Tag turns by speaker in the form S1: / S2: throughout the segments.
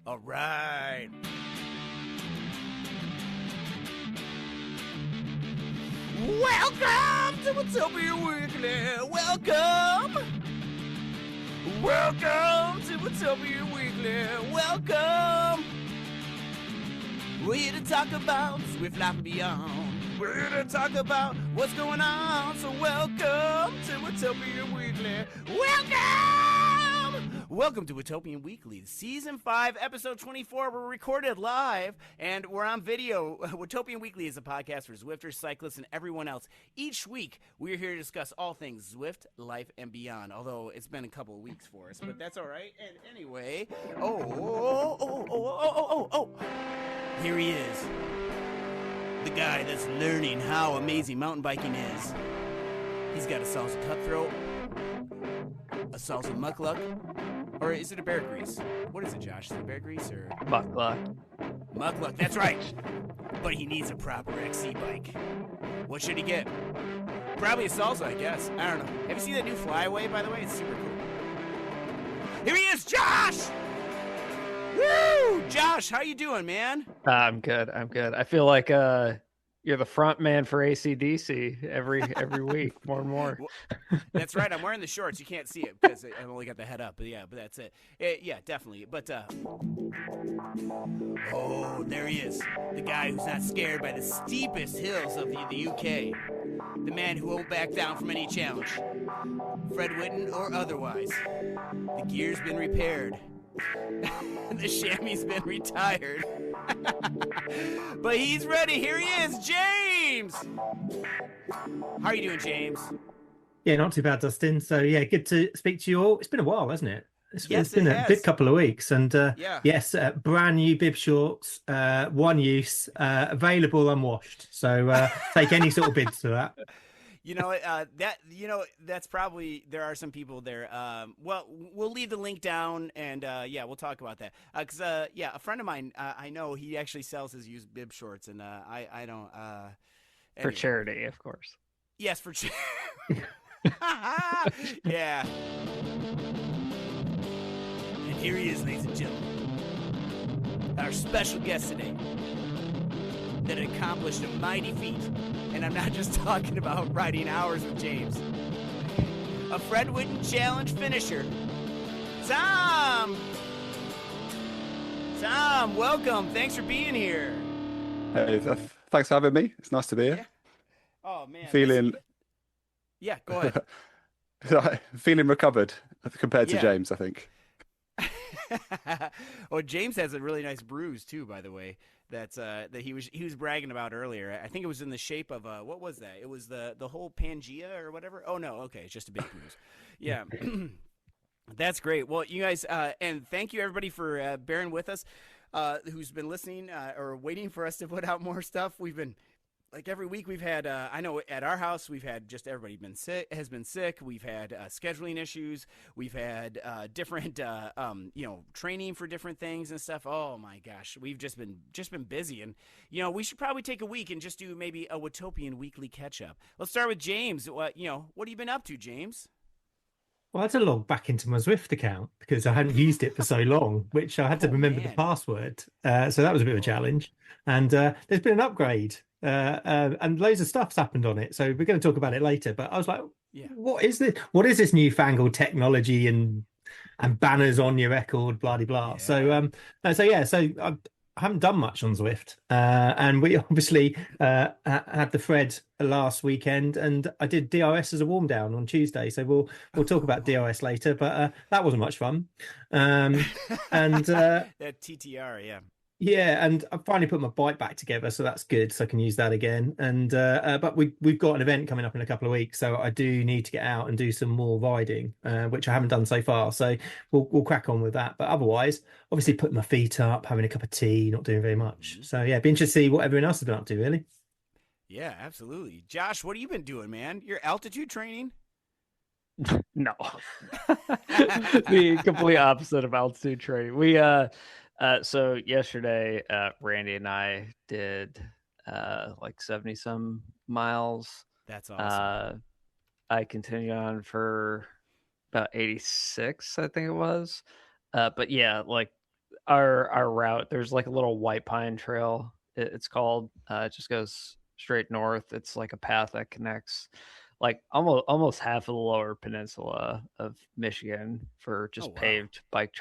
S1: All right. Welcome to Watopian Weekly. Welcome to Watopian Weekly. Welcome. We're here to talk about Zwift Life and beyond. We're here to talk about what's going on. So welcome to Watopian Weekly. Welcome to Watopian Weekly, Season 5, Episode 24. We're recorded live, and we're on video. Watopian Weekly is a podcast for Zwifters, cyclists, and everyone else. Each week, we're here to discuss all things Zwift, life, and beyond, although it's been a couple of weeks for us, but that's all right. And anyway, here he is, the guy that's learning how amazing mountain biking is. He's got a salsa cutthroat, a salsa muckluck, or is it a bear grease? What is it, Josh? Is it bear grease or
S2: muckluck?
S1: Muckluck, that's right. But he needs a proper XC bike. What should he get? Probably a salsa, I guess. I don't know. Have you seen that new flyaway, by the way? It's super cool. Here he is, Josh! Woo! Josh, how you doing, man?
S2: I'm good. I feel like you're the front man for AC/DC every week, more and more.
S1: That's right. I'm wearing the shorts. You can't see it because I've only got the head up. But that's it. Yeah, definitely. But oh, there he is, the guy who's not scared by the steepest hills of the UK, the man who won't back down from any challenge, Fred Whitton or otherwise. The gear's been repaired. The chamois been retired. But he's ready. Here he is, James. How are you doing, James?
S3: Yeah, not too bad, Dustin. So yeah, good to speak to you all. It's been a while, hasn't it? It's been a big couple of weeks. And yes, brand new bib shorts, one use, available unwashed. So take any sort of bids for that.
S1: That's probably, there are some people there. Well, we'll leave the link down, and we'll talk about that. Because a friend of mine, I know he actually sells his used bib shorts, and I don't.
S2: For charity, of course.
S1: Yes, for charity. Yeah. And here he is, ladies and gentlemen, our special guest today, that accomplished a mighty feat. And I'm not just talking about riding hours with James. A Fred Whitton Challenge finisher. Tom, welcome. Thanks for being here.
S4: Hey, thanks for having me. It's nice to be here.
S1: Yeah. Oh, man.
S4: Yeah,
S1: go ahead.
S4: Feeling recovered compared to James, I think.
S1: Oh, James has a really nice bruise too, by the way. That he was bragging about earlier. I think it was in the shape of what was that? It was the whole Pangea or whatever. Oh no, okay, it's just a big bruise. Yeah, that's great. Well, you guys, and thank you everybody for bearing with us, who's been listening or waiting for us to put out more stuff. We've been, like, every week we've had, I know at our house we've had just everybody has been sick. We've had scheduling issues. We've had different, training for different things and stuff. Oh my gosh, we've just been busy, and we should probably take a week and just do maybe a Watopian Weekly catch up. Let's start with James. What have you been up to, James?
S3: Well, I had to log back into my Zwift account because I hadn't used it for so long, which I had to remember the password. So that was a bit of a challenge. And there's been an upgrade. And loads of stuff's happened on it, so we're going to talk about it later. But I was like, what is this? What is this newfangled technology and banners on your record, blah blah? Yeah. So I haven't done much on Zwift, and we obviously had the Fred last weekend, and I did DRS as a warm down on Tuesday. So we'll talk about DRS later, but that wasn't much fun. And
S1: that TTR, yeah.
S3: Yeah, and I finally put my bike back together, so that's good. So I can use that again. And but we've got an event coming up in a couple of weeks, so I do need to get out and do some more riding, which I haven't done so far. So we'll crack on with that. But otherwise, obviously, putting my feet up, having a cup of tea, not doing very much. So yeah, be interested to see what everyone else has been up to, really.
S1: Yeah, absolutely. Josh, what have you been doing, man? You're altitude training?
S2: No, the complete opposite of altitude training. We so yesterday, Randy and I did like 70 some miles.
S1: That's awesome.
S2: I continued on for about 86, I think it was. But yeah, like our route. There's like a little white pine trail. It's called. It just goes straight north. It's like a path that connects like almost half of the lower peninsula of Michigan for just paved bike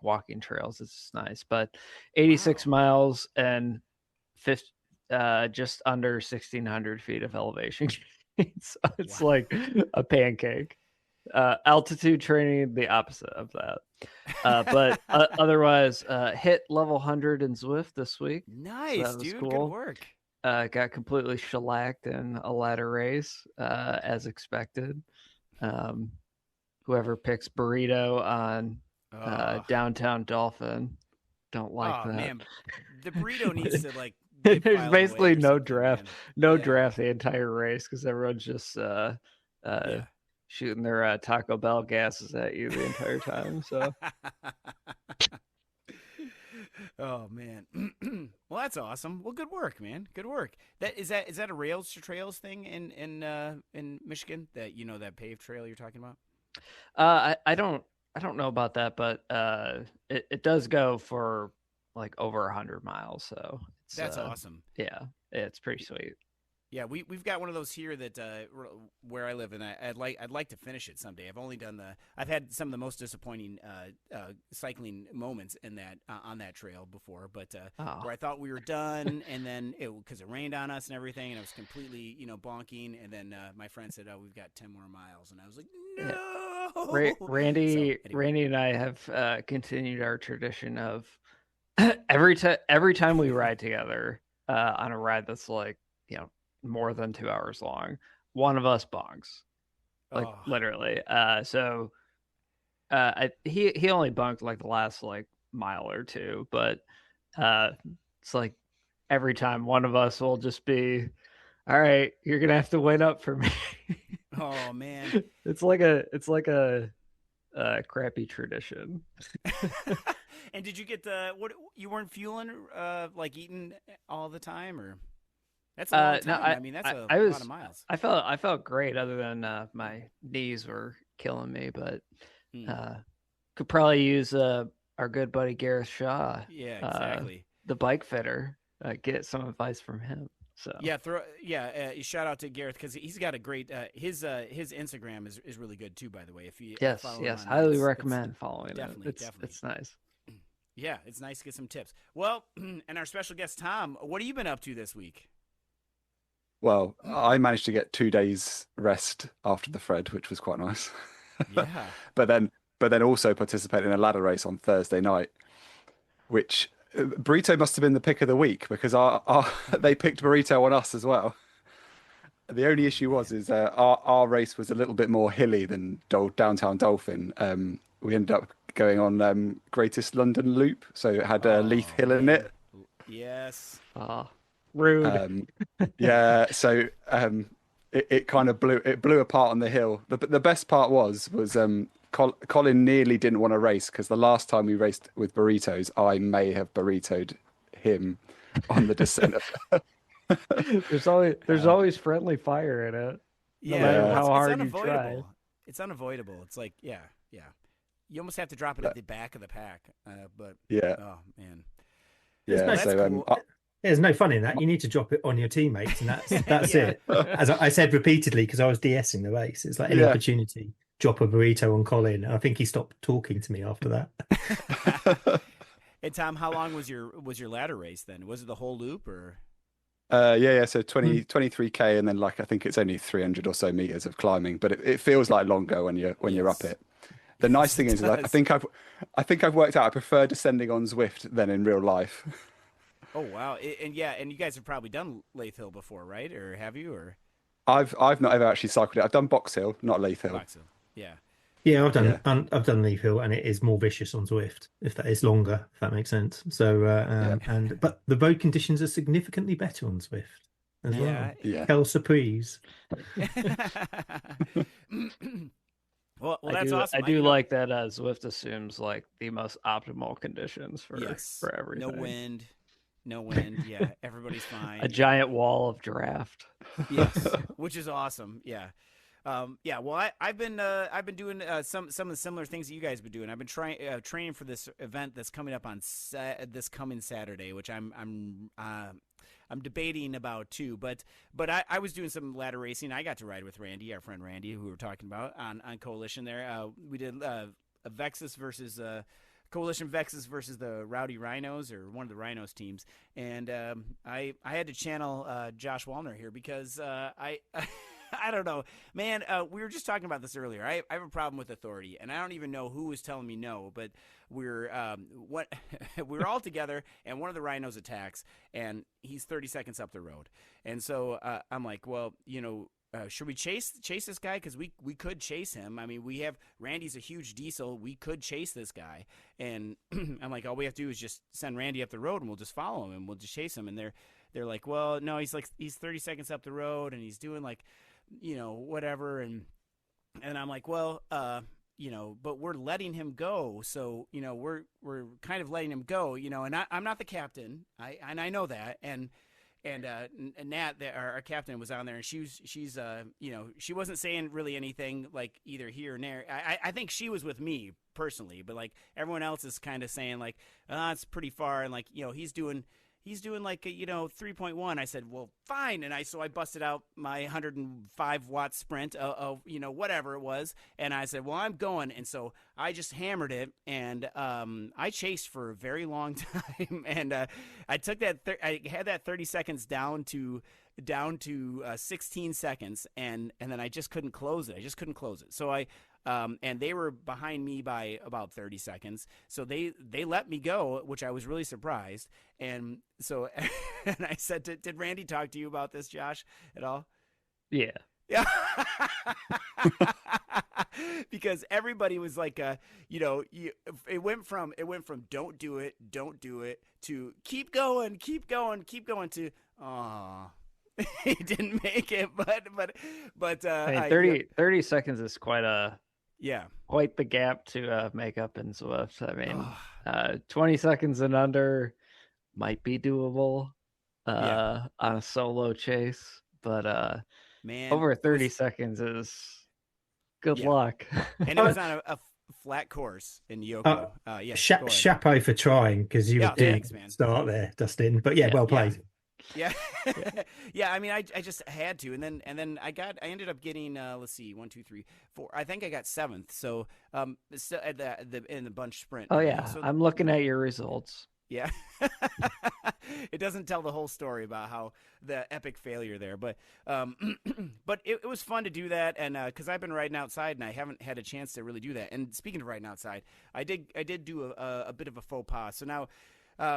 S2: walking trails. It's nice, but 86 miles and just under 1,600 feet of elevation. So it's like a pancake. Altitude training, the opposite of that. But otherwise, hit level 100 in Zwift this week.
S1: Nice,
S2: so
S1: dude.
S2: Cool.
S1: Good work.
S2: Got completely shellacked in a ladder race, as expected. Whoever picks burrito on downtown Dolphin, don't like that. Man,
S1: the burrito needs to like.
S2: There's basically no draft, draft the entire race because everyone's just shooting their Taco Bell gases at you the entire time. So.
S1: Oh man. Well, that's awesome. Well, good work, man. Good work. Is that a rails to trails thing in Michigan? That paved trail you're talking about?
S2: I don't know about that, but it does go for like over 100 miles. So
S1: that's awesome.
S2: Yeah, it's pretty sweet.
S1: Yeah, we've got one of those here that where I live, and I'd like to finish it someday. I've had some of the most disappointing cycling moments in that on that trail before, but where I thought we were done, and then because it rained on us and everything, and it was completely bonking, and then my friend said, "Oh, we've got 10 more miles," and I was like, "No."
S2: Randy and I have continued our tradition of every time we ride together on a ride that's like more than 2 hours long, one of us bongs, like literally. So he only bunked like the last like mile or two, but it's like every time one of us will just be, all right, you're gonna have to wait up for me.
S1: Oh man,
S2: it's like a crappy tradition.
S1: And did you get what you weren't fueling like eating all the time, or? That's a long time.
S2: No,
S1: that's a lot of miles.
S2: I felt great, other than my knees were killing me, but could probably use our good buddy Gareth Shaw.
S1: Yeah, exactly.
S2: The bike fitter. Get some advice from him. So
S1: shout out to Gareth because he's got a great his Instagram is really good too. By the way, if you
S2: highly recommend following
S1: definitely,
S2: it. It's nice.
S1: Yeah, it's nice to get some tips. Well, and our special guest Tom, what have you been up to this week?
S4: Well, I managed to get 2 days rest after the Fred, which was quite nice.
S1: Yeah.
S4: but then also participated in a ladder race on Thursday night, which Burrito must have been the pick of the week because they picked Burrito on us as well. The only issue is our race was a little bit more hilly than downtown Dolphin. We ended up going on Greatest London Loop, so it had Leith Hill in it.
S1: Yes.
S2: Rude.
S4: So it kind of blew apart on the hill. The best part was Colin nearly didn't want to race because the last time we raced with burritos, I may have burritoed him on the descent.
S2: There's always friendly fire in it. No matter how hard you try.
S1: It's unavoidable. It's like you almost have to drop it at the back of the pack. But oh man,
S3: cool. There's no fun in that. You need to drop it on your teammates, and that's it. As I said repeatedly, because I was de-essing the race, it's like any opportunity, drop a burrito on Colin. And I think he stopped talking to me after that.
S1: Hey Tom, how long was your ladder race then? Was it the whole loop or?
S4: So 23k, and then I think it's only 300 or so meters of climbing, but it feels like longer when you're up it. The nice thing is I think I've worked out I prefer descending on Zwift than in real life.
S1: Oh wow! And you guys have probably done Leith Hill before, right? Or have you? Or
S4: I've not ever actually cycled it. I've done Box Hill, not Leith Hill.
S1: Box Hill, yeah.
S3: Yeah, I've done Leith Hill, and it is more vicious on Zwift. If that is longer, if that makes sense. So but the road conditions are significantly better on Zwift as well. Yeah. Hell surprise.
S1: Well, that's awesome.
S2: I do like that Zwift assumes like the most optimal conditions for everything.
S1: No wind. Yeah, everybody's fine.
S2: A giant wall of draft.
S1: Yes, which is awesome. Yeah. Yeah, well, I've been doing some of the similar things that you guys have been doing. I've been training for this event that's coming up on this coming Saturday, which I'm debating about too. But I was doing some ladder racing. I got to ride with Randy, our friend Randy, who we were talking about on Coalition there. We did a Vexus versus Coalition Vexus versus the Rowdy Rhinos, or one of the Rhinos teams. And I had to channel Josh Wallner here because I don't know, man. We were just talking about this earlier. I have a problem with authority, and I don't even know who was telling me no. But we're we were all together, and one of the rhinos attacks, and he's 30 seconds up the road. And so I'm like, well, should we chase this guy? Because we could chase him. I mean, Randy's a huge diesel. We could chase this guy. And I'm like, all we have to do is just send Randy up the road, and we'll just follow him, and we'll just chase him. And they're like, well, no, he's 30 seconds up the road, and he's doing like, whatever. And I'm like, well, but we're letting him go. So, we're kind of letting him go, and I'm not the captain. I know that. And Nat, our captain, was on there, and she's she wasn't saying really anything like either here or there. I think she was with me personally, but like everyone else is kind of saying like, it's pretty far. And like, he's doing like, 3.1. I said, well, fine. And I busted out my 105 watt sprint of whatever it was. And I said, well, I'm going. And so I just hammered it, and I chased for a very long time. And I took that, I had that 30 seconds down to 16 seconds. And then I just couldn't close it. So and they were behind me by about 30 seconds. So they let me go, which I was really surprised. And so, and I said, did Randy talk to you about this, Josh, at all?
S2: Yeah.
S1: Yeah. Because everybody was like, it went from don't do it to keep going to, he didn't make it, but
S2: I mean, 30 seconds is quite the gap to make up in Zwift. I mean, 20 seconds and under might be doable on a solo chase, but
S1: man,
S2: over 30 seconds is good luck.
S1: And it was on a flat course in Yoko.
S3: Chapeau for trying, because you did start there, Dustin. But well played.
S1: Yeah. Yeah. I mean, I just had to, and then I ended up getting, let's see, 1, 2, 3, 4. I think I got 7th. So, in the bunch sprint.
S2: Oh yeah.
S1: So,
S2: I'm looking at your results.
S1: Yeah. It doesn't tell the whole story about how the epic failure there, but it was fun to do that. And, cause I've been riding outside and I haven't had a chance to really do that. And speaking of riding outside, I did do a bit of a faux pas. So now,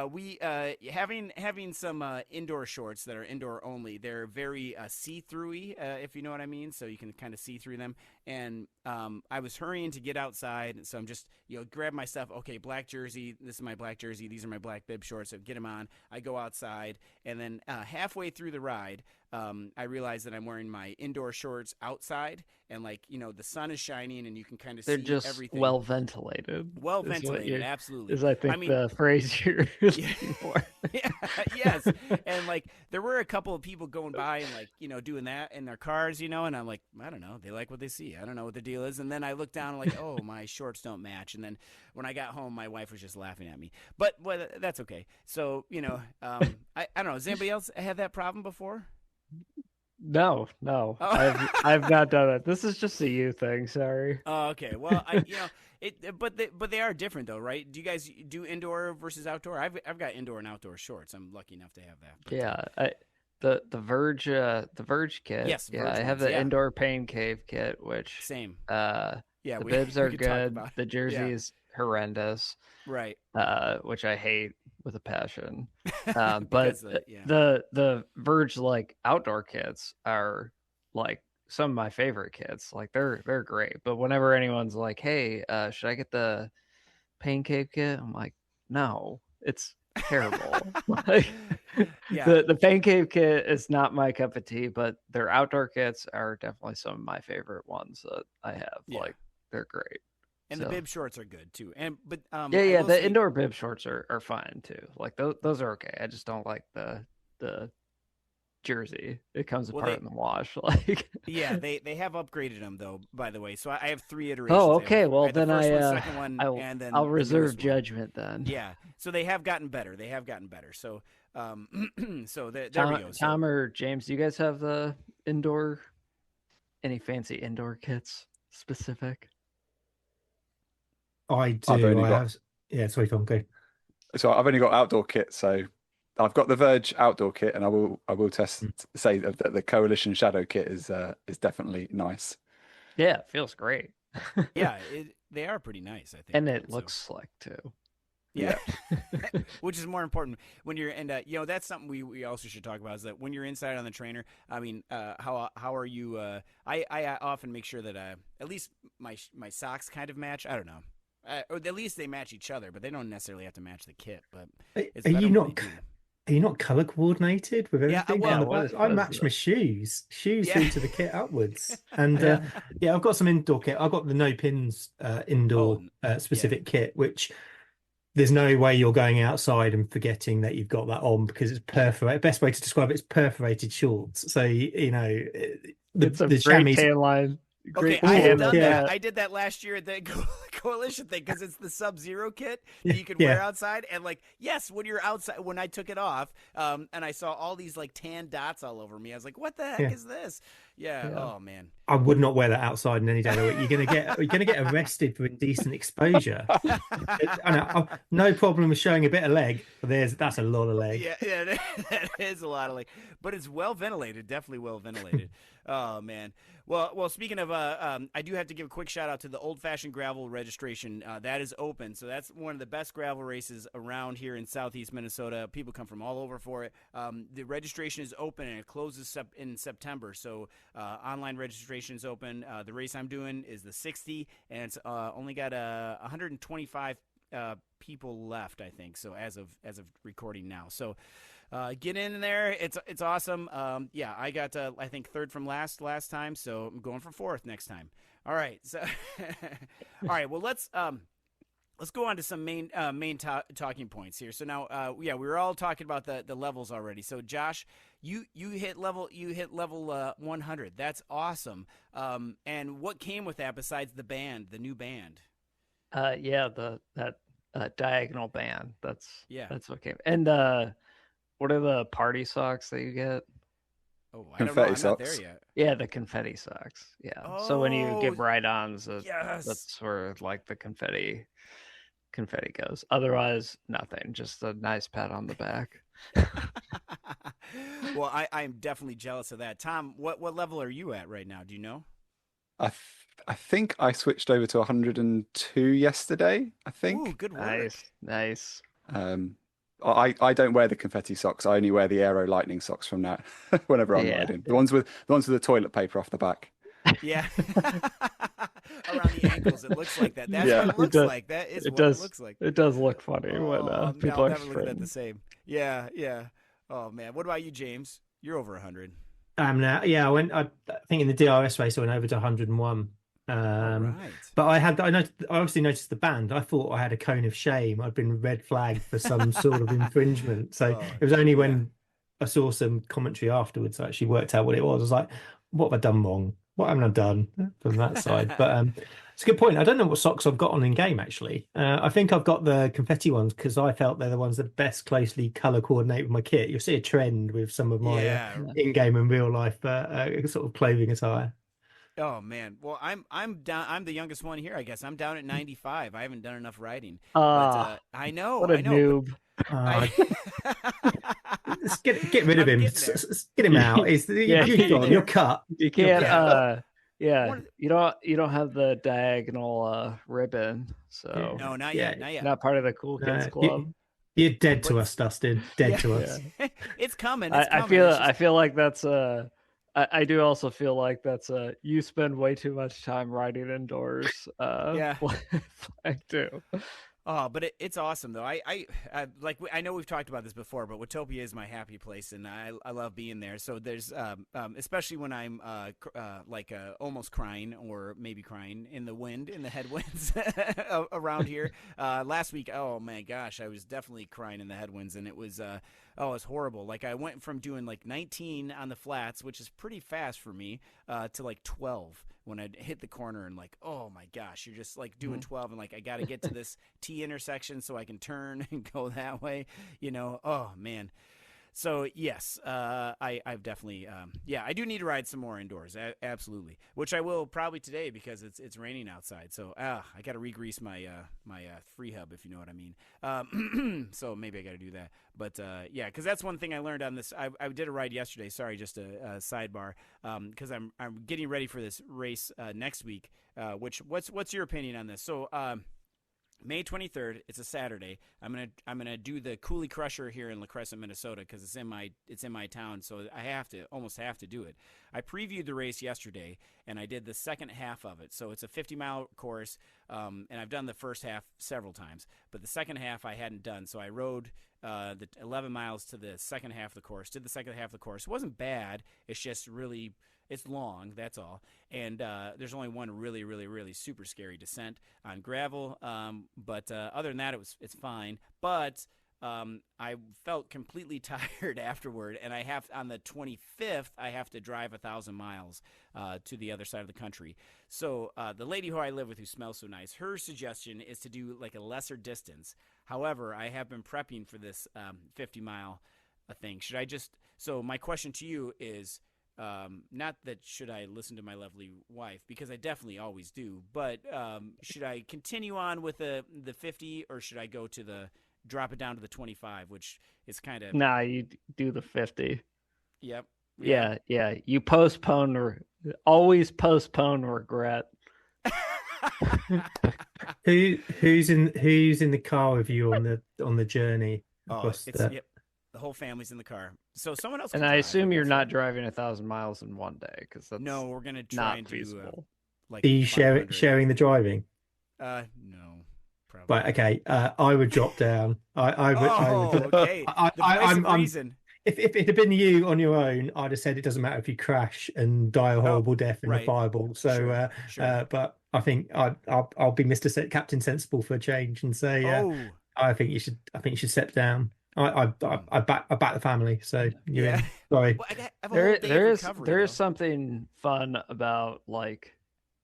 S1: we having some indoor shorts that are indoor only. They're very see-throughy, if you know what I mean. So you can kind of see through them. And I was hurrying to get outside, so I'm just grab my stuff. Okay, black jersey. This is my black jersey. These are my black bib shorts. So get them on. I go outside, and then halfway through the ride, I realize that I'm wearing my indoor shorts outside, and the sun is shining, and you can kind of see
S2: just
S1: everything.
S2: Well ventilated.
S1: Well ventilated, absolutely.
S2: Is I think the phrase you're using for.
S1: Yes, and there were a couple of people going by and doing that in their cars, and I'm like, I don't know, they like what they see. I don't know what the deal is. And then I looked down and like, oh, my shorts don't match. And then when I got home, my wife was just laughing at me. But that's okay. So I don't know. Has anybody else had that problem before?
S2: No,
S1: Oh.
S2: I've not done it. This is just a you thing. Sorry.
S1: Oh, okay. Well, but they are different though, right? Do you guys do indoor versus outdoor? I've got indoor and outdoor shorts. I'm lucky enough to have that.
S2: Yeah, the Verge kit.
S1: Yes,
S2: yeah,
S1: Verge
S2: I have
S1: ones,
S2: the indoor pain cave kit, which
S1: same.
S2: The
S1: we
S2: bibs are
S1: could talk
S2: good.
S1: about it.
S2: The jersey is horrendous.
S1: Right.
S2: Which I hate with a passion. But
S1: yeah.
S2: the Verge outdoor kits are some of my favorite kits. They're great. But whenever anyone's like, hey, should I get the pain cave kit? I'm like, no, it's terrible. The pain cave kit is not my cup of tea, but their outdoor kits are definitely some of my favorite ones that I have. They're great.
S1: And the bib shorts are good too. But
S2: the indoor bib shorts are fine too. Those are okay. I just don't like the jersey. It comes
S1: Well,
S2: apart in the wash. Like,
S1: yeah, they have upgraded them though. By the way, so I have 3 iterations.
S2: oh, okay. Well,
S1: the
S2: then
S1: first one, second one, and then
S2: I'll
S1: the
S2: reserve
S1: newest one.
S2: judgment then.
S1: Yeah, so they have gotten better. So, so there
S2: Tom,
S1: we go. So,
S2: Tom or James, do you guys have the any fancy indoor kits specific?
S3: I do.
S4: I've only got-
S3: have. Yeah, sorry, Tom. Go.
S4: So I've only got outdoor kit, so I've got the Verge outdoor kit, and I will say that the Coalition Shadow kit is definitely nice.
S2: Yeah, it feels great.
S1: yeah, they are pretty nice, I think.
S2: And it looks slick too.
S1: Yeah, which is more important when you're that's something we also should talk about, is that when you're inside on the trainer. I mean, how are you? I often make sure that at least my socks kind of match. I don't know. Or at least they match each other, but they don't necessarily have to match the kit. But it's
S3: are
S1: better
S3: you
S1: when
S3: not?
S1: they do.
S3: Are you not color coordinated with everything?
S1: well,
S3: I match my shoes through to the kit upwards, and I've got some indoor kit. I've got the no pins indoor specific kit, which there's no way you're going outside and forgetting that you've got that on, because it's perforated. Best way to describe it is perforated shorts. So
S2: It's a
S3: the
S2: great
S3: chamois.
S2: tan line.
S1: Okay,
S2: Great
S1: I have
S2: tan
S1: done
S2: line.
S1: that. I did that last year at the Coalition thing, because it's the Sub-Zero kit that you can wear outside. And when you're outside, when I took it off, and I saw all these tan dots all over me, I was like, "What the heck is this?" Yeah. Oh man.
S3: I would not wear that outside in any day of the week. You're gonna get arrested for indecent exposure. No problem with showing a bit of leg. But that's a lot of leg.
S1: Yeah, that is a lot of leg, but it's well ventilated. Definitely well ventilated. Oh man. Well, speaking of, I do have to give a quick shout out to the Old Fashioned Gravel registration. That is open, so that's one of the best gravel races around here in Southeast Minnesota. People come from all over for it. The registration is open and it closes in September. So online registration is open. The race I'm doing is the 60, and it's only got 125 people left, I think. So as of recording now, so. Get in there. It's awesome. I got I think third from last time, so I'm going for fourth next time. All right. So, all right. Well, let's go on to some main talking points here. So now, we were all talking about the levels already. So Josh, you hit level 100. That's awesome. And what came with that besides the new band?
S2: That diagonal band. That's what came. And what are the party socks that you get?
S1: Oh, I
S4: confetti
S1: don't know. I'm
S4: socks.
S1: not there yet.
S2: Yeah, the confetti socks. Yeah.
S1: Oh,
S2: so when you give ride-ons,
S1: yes.
S2: that's where the confetti goes. Otherwise, nothing. Just a nice pat on the back.
S1: Well, I'm definitely jealous of that. Tom, what level are you at right now? Do you know?
S4: I think I switched over to 102 yesterday. I think.
S1: Ooh, good work.
S2: Nice.
S4: I don't wear the confetti socks. I only wear the Aero Lightning socks from now whenever I'm riding. The ones with the toilet paper off the back.
S1: Yeah. Around the ankles, it looks like that. That's what it looks like. That is what it looks like.
S2: It does look funny when people
S1: I'll
S2: are
S1: never look at that the same. Yeah. Oh man, what about you, James? You're over 100.
S3: Now. Yeah, I think in the DRS race I went over to 101.
S1: Right.
S3: But I obviously noticed the band. I thought I had a cone of shame. I'd been red flagged for some sort of infringement. So it was only when I saw some commentary afterwards I actually worked out what it was. I was like, what have I done wrong? What haven't I done from that side? But it's a good point. I don't know what socks I've got on in game actually. I think I've got the confetti ones because I felt they're the ones that best closely color coordinate with my kit. You'll see a trend with some of my in game and real life sort of clothing attire.
S1: Oh man, well I'm down. I'm the youngest one here, I guess. I'm down at 95. I haven't done enough riding. But, I know.
S2: What a noob.
S3: Get rid of him. Get him out. You're cut.
S2: You can't. You don't have the diagonal ribbon. So
S1: no, not yet. Not yet.
S2: Not part of the cool kids club.
S3: You're dead to us, Dustin. Dead to us.
S1: It's coming.
S2: I feel like that's I do also feel like that's you spend way too much time riding indoors. Flag too.
S1: Oh, but it's awesome though. I know we've talked about this before, but Watopia is my happy place, and I love being there. So there's especially when I'm almost crying or maybe crying in the wind, in the headwinds around here. Last week, oh my gosh, I was definitely crying in the headwinds, and it was it's horrible. Like I went from doing like 19 on the flats, which is pretty fast for me, to like 12 when I hit the corner, and like, oh my gosh, you're just like doing 12 and like I got to get to this T intersection so I can turn and go that way, oh man. So yes, I've definitely, I do need to ride some more indoors. Absolutely. Which I will probably today because it's raining outside. So, I got to re-grease my free hub, if you know what I mean. So maybe I got to do that. But, cause that's one thing I learned on this. I did a ride yesterday. Sorry, just a sidebar. Cause I'm getting ready for this race, next week. What's your opinion on this? So, May 23rd, it's a Saturday. I'm gonna do the Coulee Crusher here in La Crescent, Minnesota, because it's in my town, so I almost have to do it. I previewed the race yesterday, and I did the second half of it. So it's a 50-mile course, and I've done the first half several times, but the second half I hadn't done. So I rode the 11 miles to the second half of the course. Did the second half of the course. It wasn't bad. It's just really. It's long, that's all. And there's only one really, really, really super scary descent on gravel. But other than that, it's fine. But I felt completely tired afterward. And on the 25th, I have to drive 1,000 miles to the other side of the country. So the lady who I live with, who smells so nice, her suggestion is to do like a lesser distance. However, I have been prepping for this 50-mile thing. So my question to you is, not that should I listen to my lovely wife, because I definitely always do, but should I continue on with the 50, or should I drop it down to the 25, which is kind of...
S2: Nah, you do the 50.
S1: Yep.
S2: Yeah. You always postpone regret.
S3: Who's in the car with you on the journey?
S1: Yep. The whole family's in the car, so someone else.
S2: And I assume you're not driving 1,000 miles in one day, because that's
S1: no. We're gonna try and
S2: feasible.
S1: Do
S3: Are you sharing the driving?
S1: No, probably.
S3: Right. Okay. I would drop down. I would.
S1: Okay. Reason.
S3: If it had been you on your own, I'd have said it doesn't matter if you crash and die a horrible death in a fireball. So,
S1: sure.
S3: But I think I'll be Mr. Captain Sensible for a change and say, I think you should step down. I back the family, so yeah. Sorry.
S2: Well, there is something fun about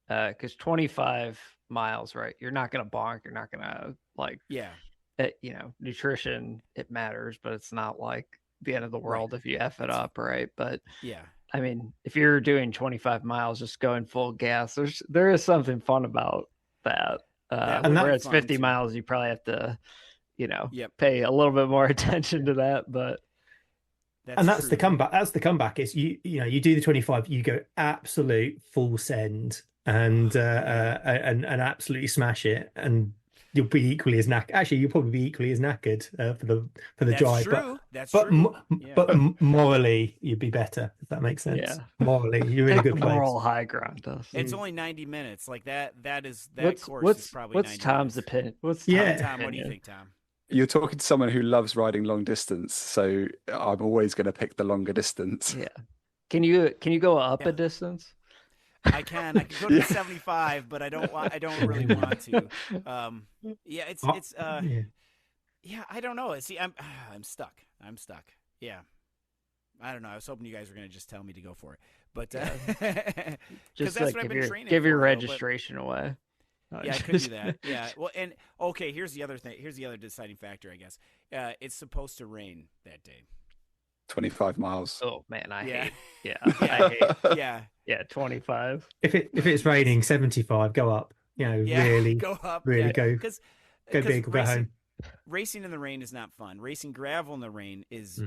S2: because 25 miles, right? You're not gonna bonk. You're not gonna nutrition, it matters, but it's not like the end of the world if you F it up, right? But
S1: yeah,
S2: I mean, if you're doing 25 miles, just going full gas, there is something fun about that. And where it's 50 miles, you probably have to. Pay a little bit more attention to that, but
S3: that's the comeback. That's the comeback. It's you do the 25, you go absolute full send and absolutely smash it, and you'll be equally as knackered. Actually, you'll probably be equally as knackered for the drive.
S1: True. That's true.
S3: But morally, you'd be better, if that makes sense. Yeah. Morally, you're in a good place.
S2: Moral high ground.
S1: It's only 90 minutes. Like that course is probably.
S2: What's
S1: 90
S2: Tom's
S1: minutes.
S2: opinion?
S1: Tom? What do you think, Tom?
S4: You're talking to someone who loves riding long distance, so I'm always going to pick the longer distance.
S2: Yeah. Can you go up a distance?
S1: I can go to 75, but I don't really want to. I don't know. See, I'm stuck. Yeah. I don't know. I was hoping you guys were going to just tell me to go for it, but
S2: just that's what I've been training. Give your registration away.
S1: Yeah, I could do that. Yeah. Well, and okay, here's the other thing. Here's the other deciding factor, I guess. It's supposed to rain that day.
S4: 25 miles.
S2: Oh man, I hate. Yeah, 25.
S3: If it's raining 75, go up. Really
S1: go up.
S3: Really go big or go home.
S1: Racing in the rain is not fun. Racing gravel in the rain is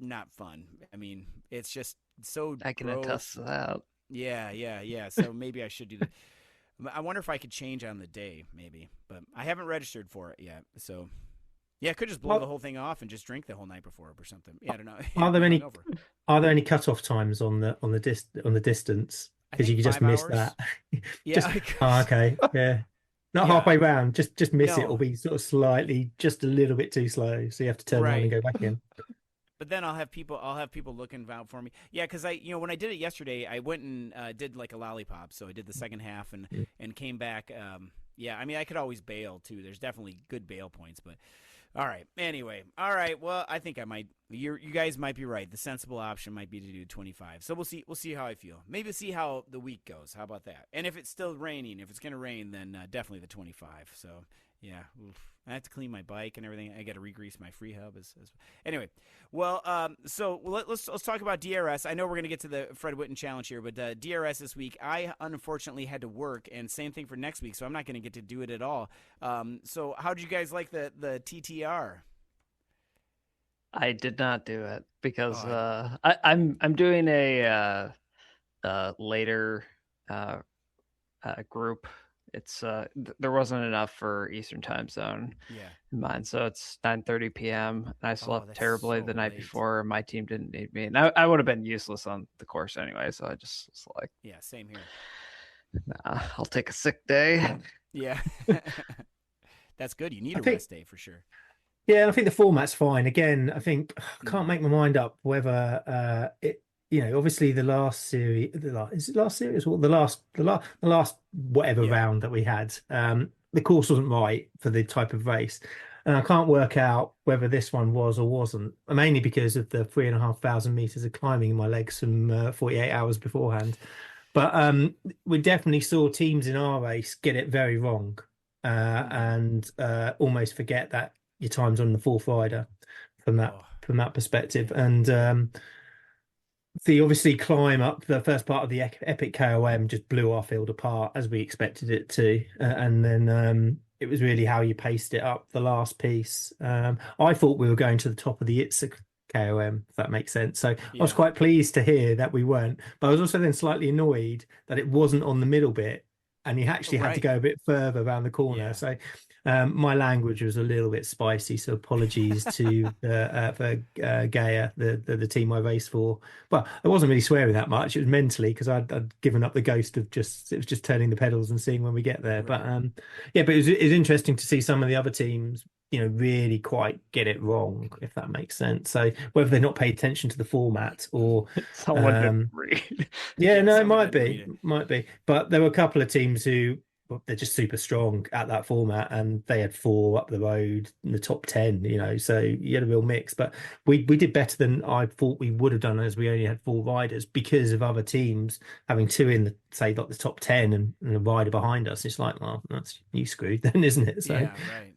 S1: not fun. I mean, it's just so.
S2: I can
S1: gross.
S2: attest to that.
S1: Yeah. So maybe I should do that. I wonder if I could change on the day, maybe, but I haven't registered for it yet. So, yeah, I could just blow the whole thing off and just drink the whole night before or something. Yeah, I don't know.
S3: Are there any cutoff times on the distance? Because you could just miss that.
S1: Yeah.
S3: Okay. Yeah. Not
S1: Yeah.
S3: halfway round, just miss it
S1: No.
S3: or be sort of slightly, just a little bit too slow. So you have to turn around and
S1: Right.
S3: go back in.
S1: But then I'll have people looking out for me. Yeah, because when I did it yesterday, I went and did like a lollipop. So I did the second half and came back. Yeah, I mean, I could always bail too. There's definitely good bail points, but all right. Anyway, all right. Well, I think I might. You guys might be right. The sensible option might be to do 25. So we'll see. We'll see how I feel. Maybe see how the week goes. How about that? And if it's still raining, if it's gonna rain, then definitely the 25. So yeah, I have to clean my bike and everything. I got to re-grease my free hub. Anyway, well, so let's talk about DRS. I know we're gonna get to the Fred Whitton challenge here, but DRS this week, I unfortunately had to work, and same thing for next week, so I'm not gonna get to do it at all. So how did you guys like the TTR?
S2: I did not do it because I'm doing a later group. It's there wasn't enough for Eastern Time Zone in mine, so it's 9:30 p.m. and I slept terribly the night before. My team didn't need me, and I would have been useless on the course anyway. So I just was like,
S1: yeah, same here.
S2: Nah, I'll take a sick day.
S1: Yeah, that's good. You need a rest day for sure.
S3: Yeah, I think the format's fine. Again, I think I can't make my mind up whether it. Obviously the last series, is it last series or the last whatever round that we had, the course wasn't right for the type of race, and I can't work out whether this one was or wasn't. Mainly because of the 3,500 meters of climbing in my legs from 48 hours beforehand. But we definitely saw teams in our race get it very wrong, and almost forget that your time's on the fourth rider from that perspective, and. The obviously climb up the first part of the epic KOM just blew our field apart as we expected it to, and then it was really how you paced it up the last piece. I thought we were going to the top of the Itza KOM, if that makes sense. So I was quite pleased to hear that we weren't, but I was also then slightly annoyed that it wasn't on the middle bit and you actually had to go a bit further around the corner. So my language was a little bit spicy, so apologies to for Gaia, the team I raced for. But I wasn't really swearing that much. It was mentally because I'd given up the ghost of it was just turning the pedals and seeing when we get there. But but it was interesting to see some of the other teams, really quite get it wrong, if that makes sense. So whether they're not paid attention to the format or
S2: someone didn't read.
S3: It might be. But there were a couple of teams who they're just super strong at that format, and they had 4 up the road in the top 10. So you had a real mix. But we did better than I thought we would have done, as we only had 4 riders because of other teams having 2 in the top 10 and a rider behind us. It's like, well, that's you screwed then, isn't it? So
S1: yeah, right.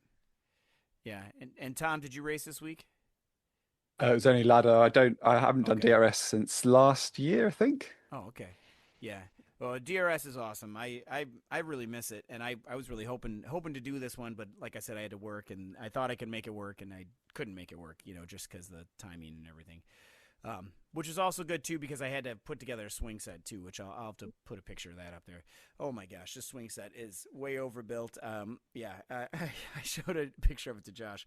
S1: Yeah, and Tom, did you race this week?
S4: It was only ladder. I haven't done DRS since last year, I think.
S1: Oh, okay. Yeah. Well, DRS is awesome. I really miss it, and I was really hoping to do this one, but like I said, I had to work, and I thought I could make it work, and I couldn't make it work, just because of the timing and everything. Which is also good too because I had to put together a swing set too, which I'll have to put a picture of that up there. Oh my gosh, this swing set is way overbuilt. I showed a picture of it to Josh.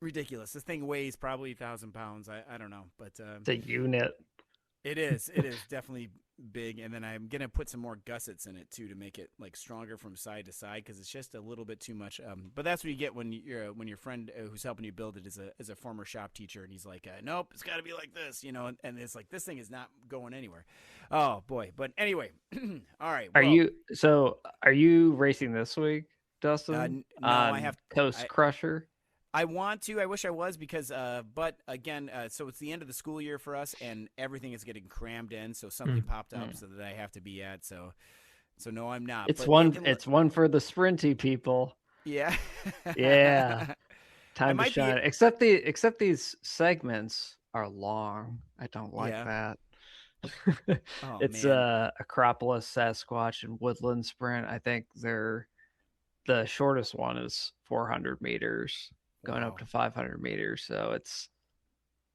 S1: Ridiculous. This thing weighs probably 1,000 pounds. I don't know, but
S2: it's a unit.
S1: It is definitely big, and then I'm gonna put some more gussets in it too to make it like stronger from side to side because it's just a little bit too much. But that's what you get when your friend who's helping you build it is a former shop teacher, and he's like, nope, it's got to be like this, and it's like this thing is not going anywhere. Oh boy, but anyway, all right.
S2: Are you racing this week, Dustin?
S1: No, I have
S2: Coast Crusher.
S1: I want to. I wish I was because, but again, so it's the end of the school year for us, and everything is getting crammed in. So something popped up so that I have to be at. So no, I'm not.
S2: It's one for the sprinty people.
S1: Yeah.
S2: Yeah. Time to shine. Except these segments are long. I don't like that. It's Acropolis, Sasquatch, and Woodland Sprint. I think the shortest one is 400 meters. Going up to 500 meters, so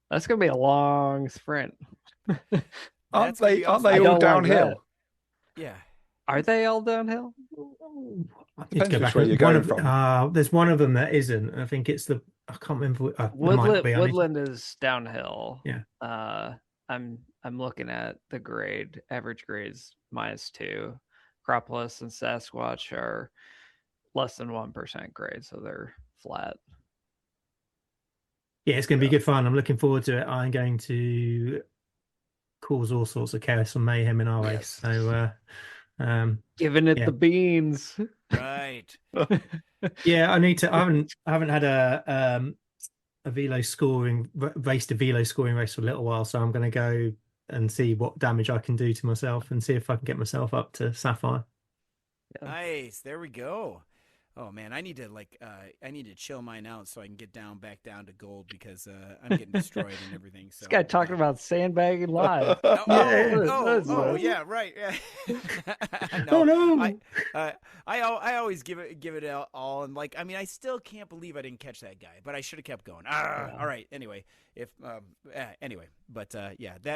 S2: that's gonna be a long sprint.
S4: Aren't they all downhill?
S1: Yeah,
S2: are they all downhill?
S4: Depends which way you're going from.
S3: There's one of them that isn't. I think it's I can't remember.
S2: Woodland is downhill.
S3: Yeah.
S2: I'm looking at the grade. Average grade is -2. Acropolis and Sasquatch are less than 1% grade, so they're flat.
S3: Yeah, it's going to be good fun. I'm looking forward to it. I'm going to cause all sorts of chaos and mayhem in our race. So,
S2: giving it the beans.
S1: Right.
S3: Yeah, I need to. I haven't had a velo scoring race for a little while, so I'm going to go and see what damage I can do to myself and see if I can get myself up to Sapphire.
S2: Yeah.
S1: Nice. There we go. Oh man, I need to chill mine out so I can get back down to gold because I'm getting destroyed and everything. So
S2: This guy talking about sandbagging live.
S1: Yeah, right.
S3: No. Oh no.
S1: I always give it all, and like, I mean, I still can't believe I didn't catch that guy, but I should have kept going. All right. Anyway, that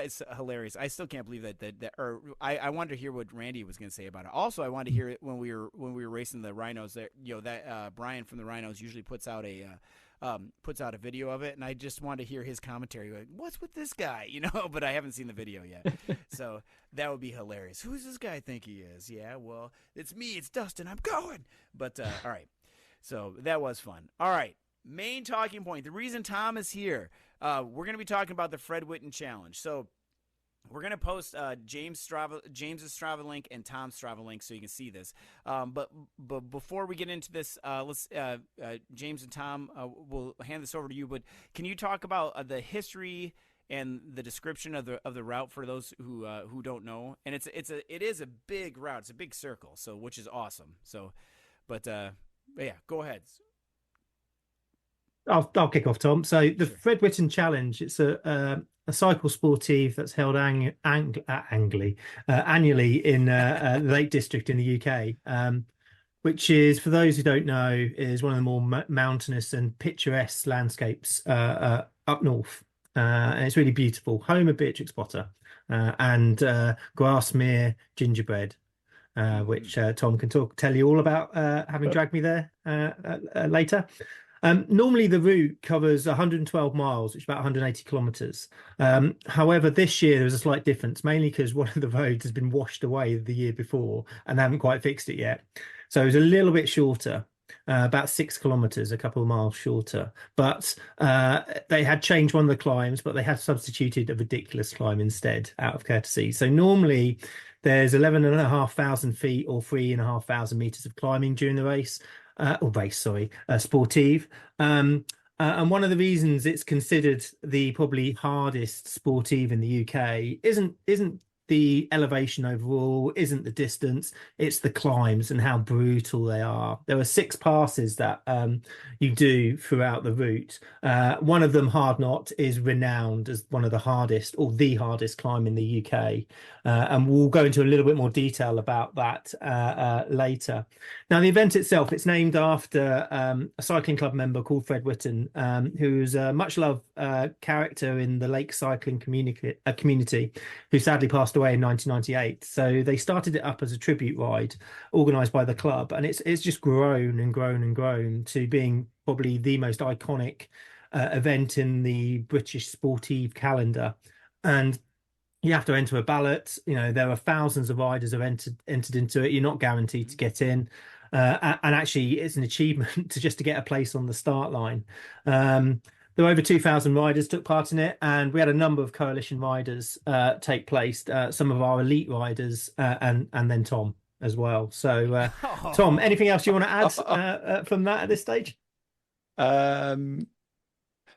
S1: is hilarious. I still can't believe that. Or I wanted to hear what Randy was going to say about it. Also, I wanted to hear it when we were racing the Rhinos. That Brian from the Rhinos usually puts out a video of it, and I just wanted to hear his commentary. Like, what's with this guy? But I haven't seen the video yet, so that would be hilarious. Who's this guy think he is? Yeah, well, it's me. It's Dustin. I'm going. But all right, so that was fun. All right, main talking point. The reason Tom is here. We're going to be talking about the Fred Whitton Challenge. So we're going to post James's Strava link and Tom's Strava link so you can see this. But before we get into this, let's James and Tom, we'll hand this over to you. But can you talk about the history and the description of the route for those who don't know? And it is a big route. It's a big circle, so which is awesome. So, but yeah, go ahead.
S3: I'll kick off, Tom. So the Fred Whitton Challenge, it's a cycle sportive that's held annually in the Lake District in the UK, which is, for those who don't know, is one of the more mountainous and picturesque landscapes up north. And it's really beautiful. Home of Beatrix Potter and Grassmere gingerbread, which Tom can tell you all about, having dragged me there later. Normally the route covers 112 miles, which is about 180 kilometers. However, this year there was a slight difference, mainly because one of the roads has been washed away the year before and they haven't quite fixed it yet. So it was a little bit shorter, about 6 kilometers, a couple of miles shorter. But they had changed one of the climbs, but they had substituted a ridiculous climb instead out of courtesy. So normally there's 11,500 feet or 3,500 meters of climbing during the race. Sportive. And one of the reasons it's considered the probably hardest sportive in the UK isn't the elevation overall, isn't the distance, it's the climbs and how brutal they are. There are 6 passes that you do throughout the route. One of them, Hard Knot, is renowned as one of the hardest or the hardest climb in the UK. And we'll go into a little bit more detail about that later. Now, the event itself, it's named after a cycling club member called Fred Whitton, who's a much-loved character in the lake cycling community, who sadly passed away in 1998. So they started it up as a tribute ride organised by the club, and it's just grown and grown and grown to being probably the most iconic event in the British sportive calendar. And you have to enter a ballot. There are thousands of riders have entered into it. You're not guaranteed to get in. And actually, it's an achievement to get a place on the start line. There were over 2,000 riders took part in it, and we had a number of coalition riders take place, some of our elite riders, and then Tom as well. So, Tom, anything else you want to add from that at this stage?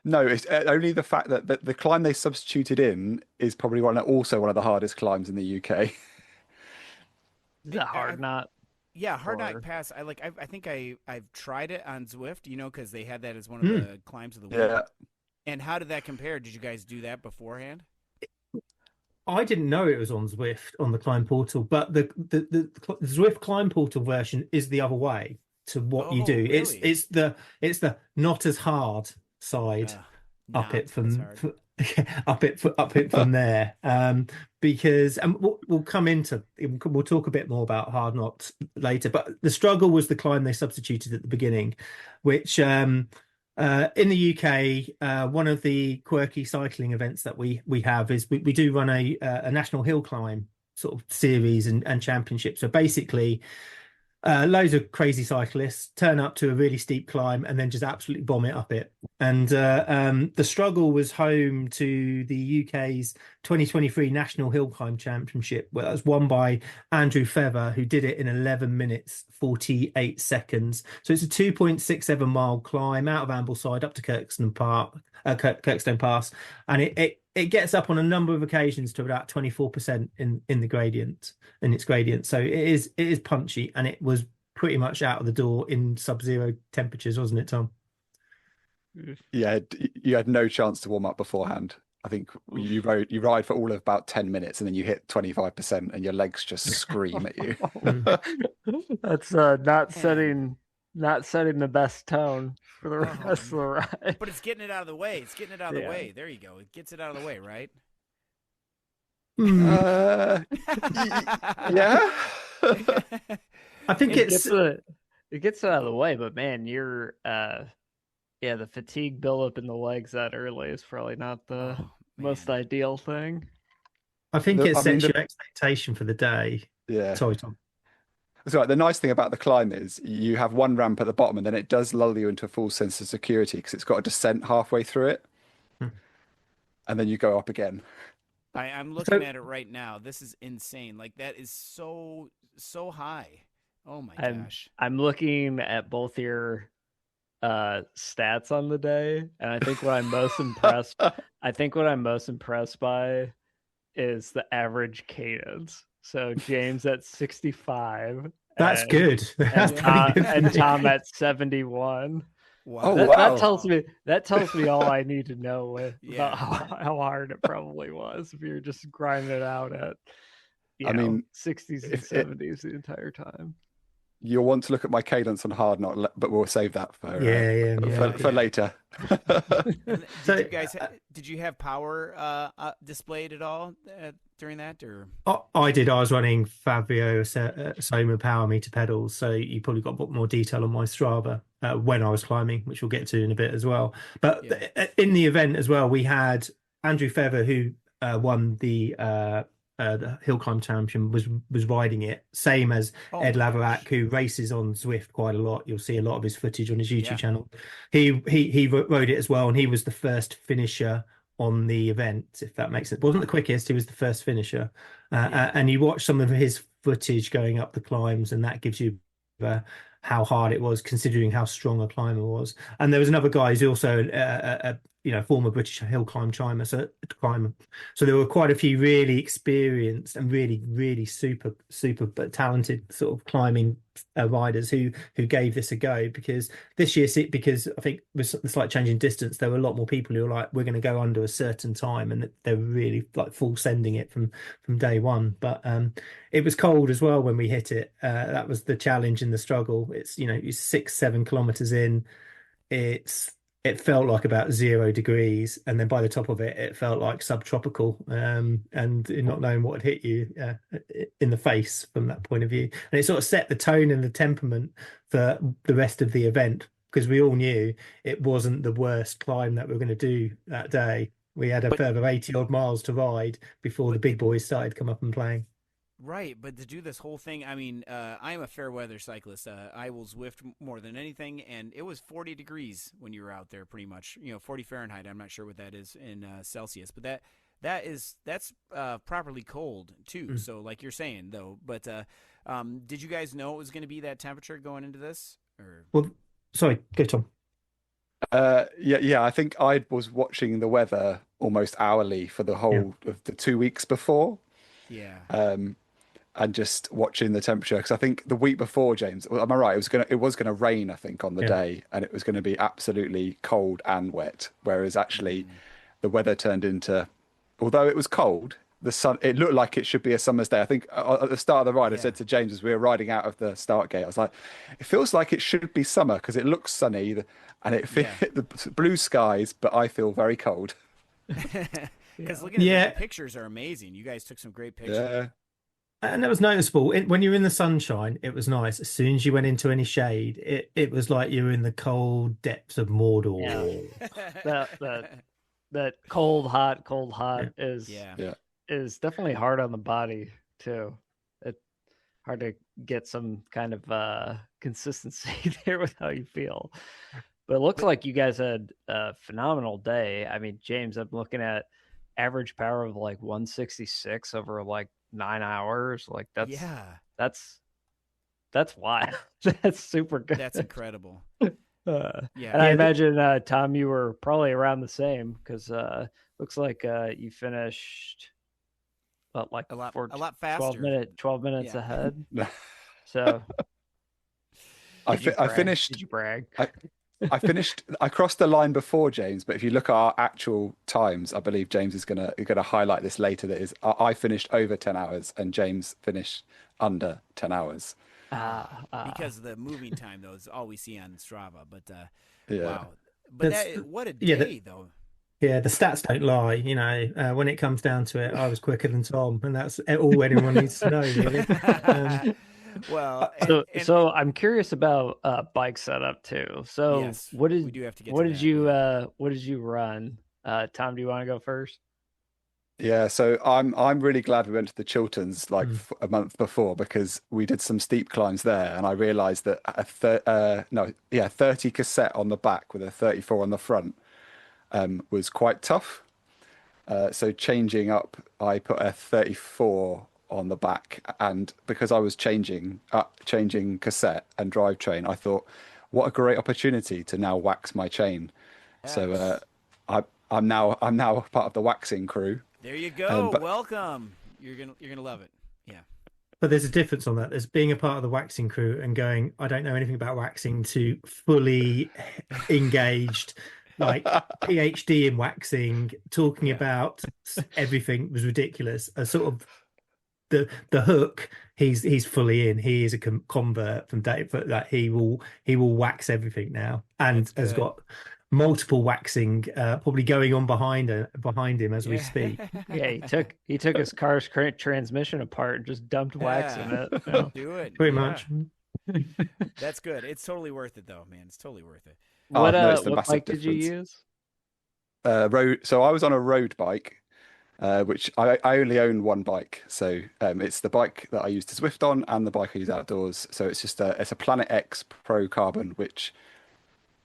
S4: No, it's only the fact that the climb they substituted in is probably also one of the hardest climbs in the UK.
S2: The Hard Knot.
S1: Yeah, Hard Knot Pass. I think I've tried it on Zwift, because they had that as one of the climbs of the week.
S4: Yeah.
S1: And how did that compare? Did you guys do that beforehand?
S3: I didn't know it was on Zwift on the Climb Portal, but the Zwift Climb Portal version is the other way to what you do.
S1: Really?
S3: It's the not as hard side up it from there, because we'll talk a bit more about Hard Knot later, but the struggle was the climb they substituted at the beginning, which in the UK, one of the quirky cycling events that we have is we do run a national hill climb sort of series and championship. So basically Loads of crazy cyclists turn up to a really steep climb and then just absolutely bomb it up it. And the struggle was home to the UK's 2023 National Hill Climb Championship, where that was won by Andrew Feather, who did it in 11 minutes 48 seconds. So it's a 2.67 mile climb out of Ambleside up to Kirkstone Pass, and it gets up on a number of occasions to about 24% in the gradient, in its gradient. So it is punchy, and it was pretty much out of the door in sub-zero temperatures, wasn't it, Tom?
S4: Yeah, you had no chance to warm up beforehand. I think you ride for all of about 10 minutes and then you hit 25% and your legs just scream at you.
S2: That's not setting the best tone for the rest of the ride.
S1: But it's getting it out of the way. It's getting it out of the way. There you go. It gets it out of the way, right?
S3: Yeah. I think
S2: it gets it out of the way, but man, you're the fatigue buildup in the legs that early is probably not the most ideal thing.
S3: I think it sets your expectation for the day.
S4: Yeah.
S3: Sorry, Tom.
S4: That's right. The nice thing about the climb is you have one ramp at the bottom and then it does lull you into a full sense of security because it's got a descent halfway through it. And then you go up again.
S1: I'm looking at it right now. This is insane. Like, that is so high. Oh my gosh.
S2: I'm looking at both your stats on the day, and I think what I'm most impressed by is the average cadence. So James at 65.
S3: That's good. That's
S2: good. And Tom at 71.
S1: Wow.
S2: That tells me all I need to know about how hard it probably was if you're just grinding it out at 60s and 70s the entire time.
S4: You'll want to look at my cadence on hard knot, but we'll save that for later.
S1: Did you have power displayed at all during that? Or
S3: I did. I was running Fabio Soma power meter pedals, so you probably got a bit more detail on my Strava when I was climbing, which we'll get to in a bit as well. But in the event as well, we had Andrew Feather, who won the Hill Climb Champion, was riding it, same as Ed Laverack, who races on Zwift quite a lot. You'll see a lot of his footage on his YouTube channel. He rode it as well, and he was the first finisher on the event, if that makes sense. Wasn't the quickest, he was the first finisher. And you watch some of his footage going up the climbs, and that gives you how hard it was, considering how strong a climber was. And there was another guy who's also a former British hill climb climber. So there were quite a few really experienced and really, really super but talented sort of climbing riders who gave this a go, because this year, because I think with the slight change in distance, there were a lot more people who were like, we're going to go under a certain time, and they were really like full sending it from day one. But it was cold as well when we hit it. That was the challenge and the struggle. It's 6-7 kilometers in. It felt like about 0 degrees, and then by the top of it, it felt like subtropical, and not knowing what had hit you in the face from that point of view. And it sort of set the tone and the temperament for the rest of the event, because we all knew it wasn't the worst climb that we were going to do that day. We had a further 80 odd miles to ride before the big boys started come up and playing.
S1: Right, but to do this whole thing, I mean, I am a fair weather cyclist. I will Zwift more than anything, and it was 40 degrees when you were out there, pretty much. 40 Fahrenheit. I'm not sure what that is in Celsius, but that's properly cold too. So, like you're saying, though. But did you guys know it was going to be that temperature going into this? Or
S3: well, sorry, go Tom.
S4: I think I was watching the weather almost hourly for the whole of the 2 weeks before.
S1: Yeah.
S4: And just watching the temperature, because I think the week before, James, am I right? It was gonna rain, I think, on the day, and it was going to be absolutely cold and wet. Whereas actually, the weather turned into, although it was cold, the sun. It looked like it should be a summer's day. I think at the start of the ride, I said to James as we were riding out of the start gate, I was like, "It feels like it should be summer because it looks sunny and the blue skies, but I feel very cold."
S1: Because looking at the pictures are amazing. You guys took some great pictures.
S4: Yeah.
S3: And that was noticeable. When you were in the sunshine, it was nice. As soon as you went into any shade, it was like you were in the cold depths of Mordor.
S2: Yeah. that cold hot is definitely hard on the body too. hard to get some kind of consistency there with how you feel. But it looks like you guys had a phenomenal day. I mean, James, I'm looking at average power of like 166 over like 9 hours. Like that's wild. That's super good.
S1: That's incredible.
S2: And I imagine Tom, you were probably around the same because looks like you finished like
S1: a lot faster,
S2: 12 minutes ahead. So
S4: I finished.
S2: Did you brag?
S4: I finished. I crossed the line before James, but if you look at our actual times, I believe James is gonna highlight this later. That is, I finished over 10 hours and James finished under 10 hours.
S1: Because the moving time though is all we see on Strava. But wow, what a day though.
S3: Yeah, the stats don't lie. You know, when it comes down to it, I was quicker than Tom, and that's all anyone needs to know, really.
S1: Well,
S2: so I'm curious about bike setup too. So
S1: yes,
S2: what
S1: we do have to get
S2: what
S1: to
S2: did
S1: that.
S2: what did you run? Tom, do you want to go first?
S4: Yeah, so I'm really glad we went to the Chilterns like a month before because we did some steep climbs there, and I realised that a 30 cassette on the back with a 34 on the front was quite tough. So changing up, I put a 34 on the back, and because I was changing cassette and drivetrain, I thought, what a great opportunity to now wax my chain. Yes. So I'm now part of the waxing crew.
S1: There you go. Welcome. You're gonna love it. Yeah.
S3: But there's a difference on that. There's being a part of the waxing crew and going, I don't know anything about waxing, to fully engaged, like PhD in waxing, talking about everything was ridiculous. A sort of the hook. He's fully in. He is a convert from Dave. That he will wax everything now, and has got multiple waxing probably going on behind him as we speak.
S2: Yeah, he took his car's transmission apart and just dumped wax in it. So.
S1: Do it
S3: pretty much.
S1: That's good. It's totally worth it though, man. It's totally worth it.
S2: What bike did you use?
S4: Road. So I was on a road bike, which I only own one bike. So it's the bike that I used to Zwift on and the bike I use outdoors. So it's just it's a Planet X Pro Carbon, which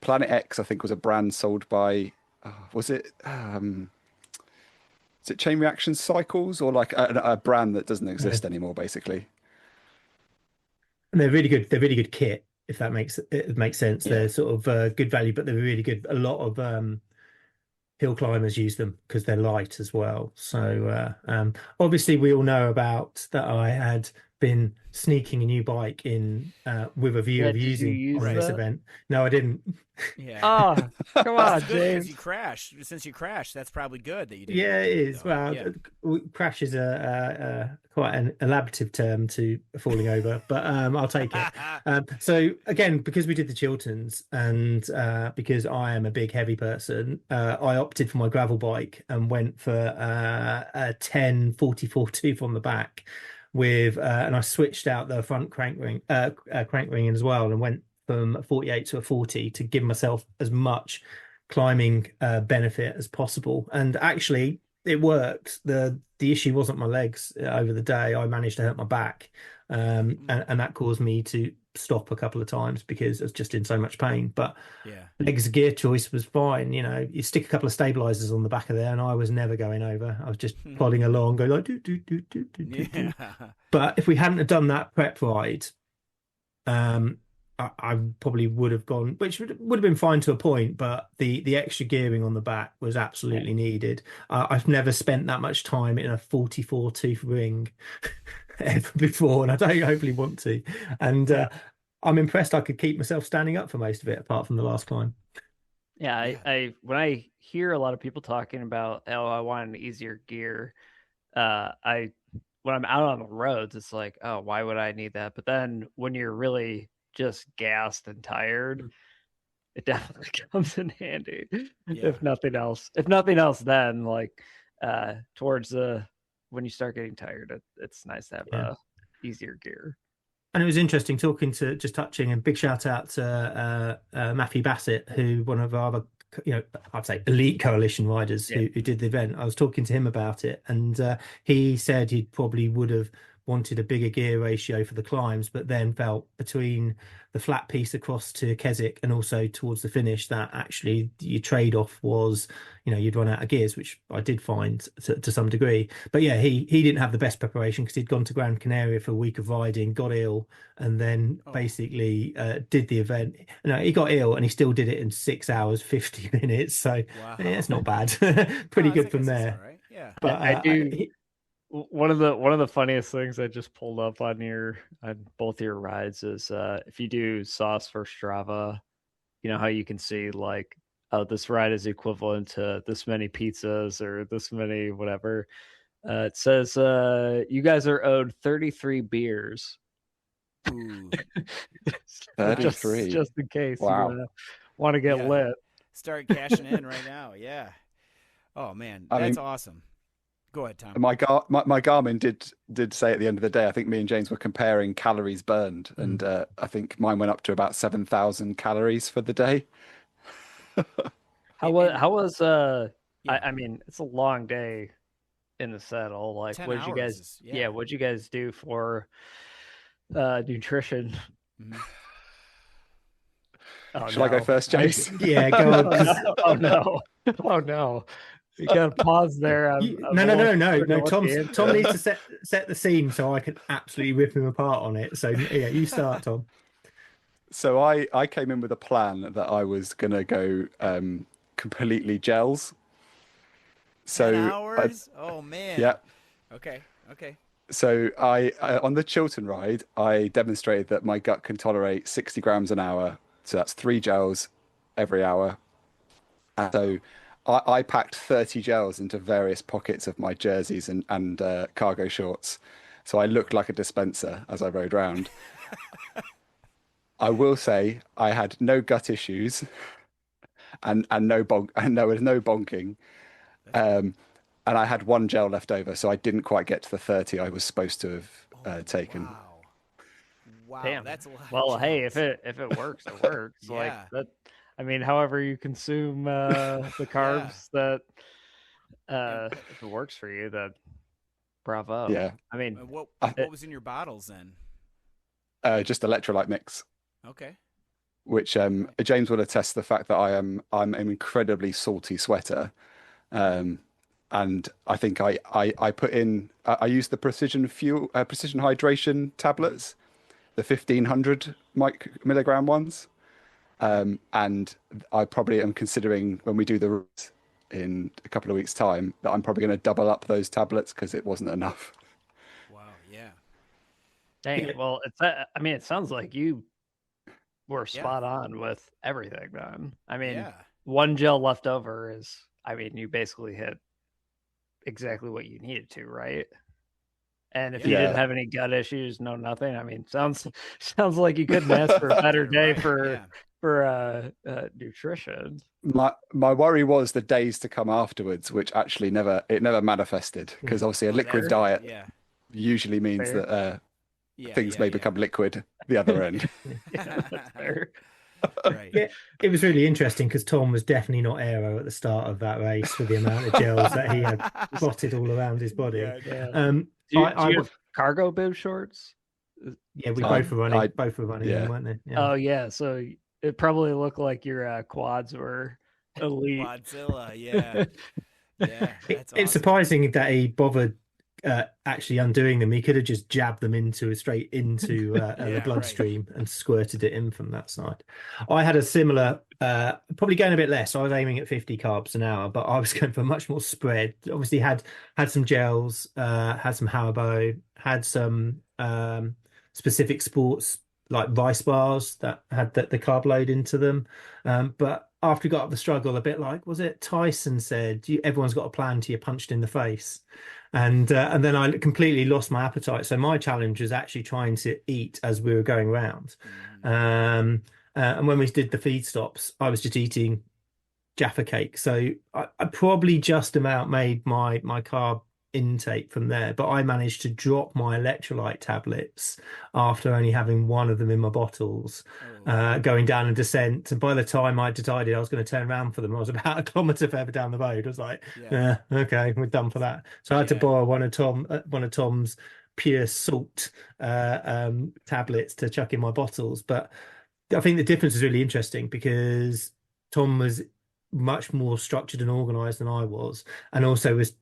S4: Planet X I think was a brand sold by is it Chain Reaction Cycles, or like a brand that doesn't exist anymore, basically.
S3: And they're really good. They're really good kit, if that makes sense. Yeah. They're sort of good value, but they're really good. A lot of hill climbers use them because they're light as well. So obviously we all know about that. I had been sneaking a new bike in with a view of using on this event. No, I didn't.
S1: Yeah.
S2: Oh, come on, James.
S1: Since you crashed, that's probably good that you did.
S3: Yeah, it is. Well, crash is quite an elaborative term to falling over, but I'll take it. So again, because we did the Chilterns and because I am a big heavy person, I opted for my gravel bike and went for a 1044 tooth on the back with and I switched out the front crank ring as well, and went from a 48 to a 40 to give myself as much climbing benefit as possible. And actually it worked. The issue wasn't my legs over the day. I managed to hurt my back, and that caused me to stop a couple of times because I was just in so much pain. But legs gear choice was fine. You know, you stick a couple of stabilizers on the back of there, and I was never going over. I was just plodding along, going like do. But if we hadn't have done that prep ride, I probably would have gone, which would have been fine to a point, but the extra gearing on the back was absolutely needed. I've never spent that much time in a 44 tooth ring ever before, and I don't hopefully want to. And I'm impressed I could keep myself standing up for most of it, apart from the last climb.
S2: Yeah, I when I hear a lot of people talking about, I want an easier gear, when I'm out on the roads, it's like, oh, why would I need that? But then when you're really just gassed and tired, it definitely comes in handy. If nothing else then like towards when you start getting tired, it's nice to have easier gear.
S3: And it was interesting touching, and big shout out to Matthew Bassett, who one of our other, I'd say elite coalition riders who did the event. I was talking to him about it, and he said he probably would have wanted a bigger gear ratio for the climbs, but then felt between the flat piece across to Keswick and also towards the finish that actually your trade-off was, you'd run out of gears, which I did find to some degree. But yeah, he didn't have the best preparation because he'd gone to Gran Canaria for a week of riding, got ill, and then basically did the event. No, he got ill and he still did it in 6 hours 50 minutes. So
S1: wow.
S3: yeah, it's not bad. Pretty good from there.
S1: Right. Yeah.
S2: But I do. One of the funniest things I just pulled up on both your rides is if you do sauce for Strava, you know how you can see like, oh, this ride is equivalent to this many pizzas or this many whatever. It says you guys are owed 33 beers.
S1: Ooh.
S4: 33.
S2: just in case
S4: Wow.
S2: you want to get lit.
S1: Start cashing in right now. Yeah. Oh man, that's awesome. Go ahead, Tom.
S4: My Garmin did say at the end of the day, I think me and James were comparing calories burned, and I think mine went up to about 7,000 calories for the day.
S2: How was I mean, it's a long day in the saddle. Like,
S1: 10
S2: what did you guys?
S1: hours,
S2: What'd you guys do for nutrition?
S1: Mm-hmm.
S4: Shall I go first, James?
S3: Yeah, go on.
S2: Oh no! Oh no! You got to pause there.
S3: No. Tom needs to set the scene so I can absolutely rip him apart on it. So yeah, you start, Tom.
S4: So I came in with a plan that I was gonna go completely gels. So
S1: 10 hours? Oh man.
S4: Yeah.
S1: Okay.
S4: So I on the Chiltern ride, I demonstrated that my gut can tolerate 60 grams an hour. So that's 3 gels every hour. And so I packed 30 gels into various pockets of my jerseys and cargo shorts. So I looked like a dispenser as I rode round. I will say I had no gut issues and no bonking. And I had 1 gel left over, so I didn't quite get to the 30 I was supposed to have taken.
S1: Wow.
S2: Damn.
S1: That's a lot.
S2: Well, hey, if it works, it works.
S1: Yeah.
S2: Like that. I mean, however you consume the carbs, that if it works for you, then bravo.
S4: Yeah.
S2: I mean,
S1: what was in your bottles then?
S4: Just electrolyte mix.
S1: Okay.
S4: Which James will attest to the fact that I'm an incredibly salty sweater, and I think I put in I used the precision hydration tablets, the 1,500 milligram ones. And I probably am considering when we do the route in a couple of weeks' time that I'm probably going to double up those tablets because it wasn't enough.
S1: Wow, yeah.
S2: Dang. Well, it sounds like you were spot on with everything then. I mean, 1 gel left over is, you basically hit exactly what you needed to, right? And if you didn't have any gut issues, no nothing. I mean, sounds like you couldn't ask for a better day for nutrition.
S4: My worry was the days to come afterwards, which actually never manifested because obviously a liquid diet usually means that things may become liquid the other end.
S2: That's fair.
S1: Right.
S3: Yeah, it was really interesting because Tom was definitely not aero at the start of that race with the amount of gels that he had spotted all around his body.
S2: Do you have cargo bib shorts?
S3: Yeah, we both were running. Both were running, weren't they? Yeah.
S2: Oh yeah, so it probably looked like your quads were elite.
S1: Quadzilla, yeah. Yeah, that's
S3: It's surprising that he bothered actually undoing them. He could have just jabbed them straight into the bloodstream and squirted it in from that side. I had a similar, probably going a bit less. I was aiming at 50 carbs an hour, but I was going for much more spread. Obviously had some gels, had some Haribo, had some specific sports like rice bars that had the carb load into them. But after we got up the struggle, a bit like, was it Tyson said, everyone's got a plan till you're punched in the face. And then I completely lost my appetite. So my challenge was actually trying to eat as we were going around. And when we did the feed stops, I was just eating Jaffa cake. So I probably just about made my carb intake from there, but I managed to drop my electrolyte tablets after only having one of them in my bottles, going down a descent. And by the time I decided I was going to turn around for them, I was about 1 kilometre further down the road. I was like, okay, we're done for that. So I had to borrow one of Tom's pure salt tablets to chuck in my bottles. But I think the difference is really interesting because Tom was much more structured and organized than I was, and also was,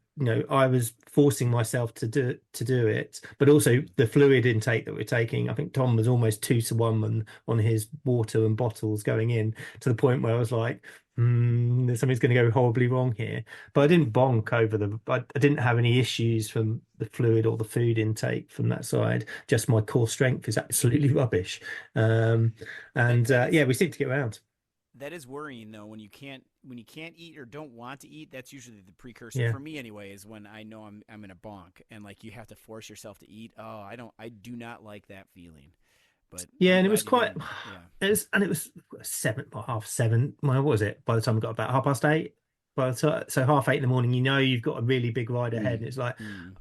S3: I was forcing myself to do it, but also the fluid intake that we're taking. I think Tom was almost 2-to-1 on his water and bottles going in, to the point where I was like, something's going to go horribly wrong here. But I didn't bonk over I didn't have any issues from the fluid or the food intake from that side. Just my core strength is absolutely rubbish. We seem to get around.
S1: That is worrying, though, when you can't eat or don't want to eat. That's usually the precursor for me, anyway. Is when I know I'm in a bonk and like you have to force yourself to eat. Oh, I do not like that feeling. But
S3: yeah, and it was quite. It was 7:30. What was it? By the time we got about 8:30. So 8:30 in the morning, you've got a really big ride ahead, and it's like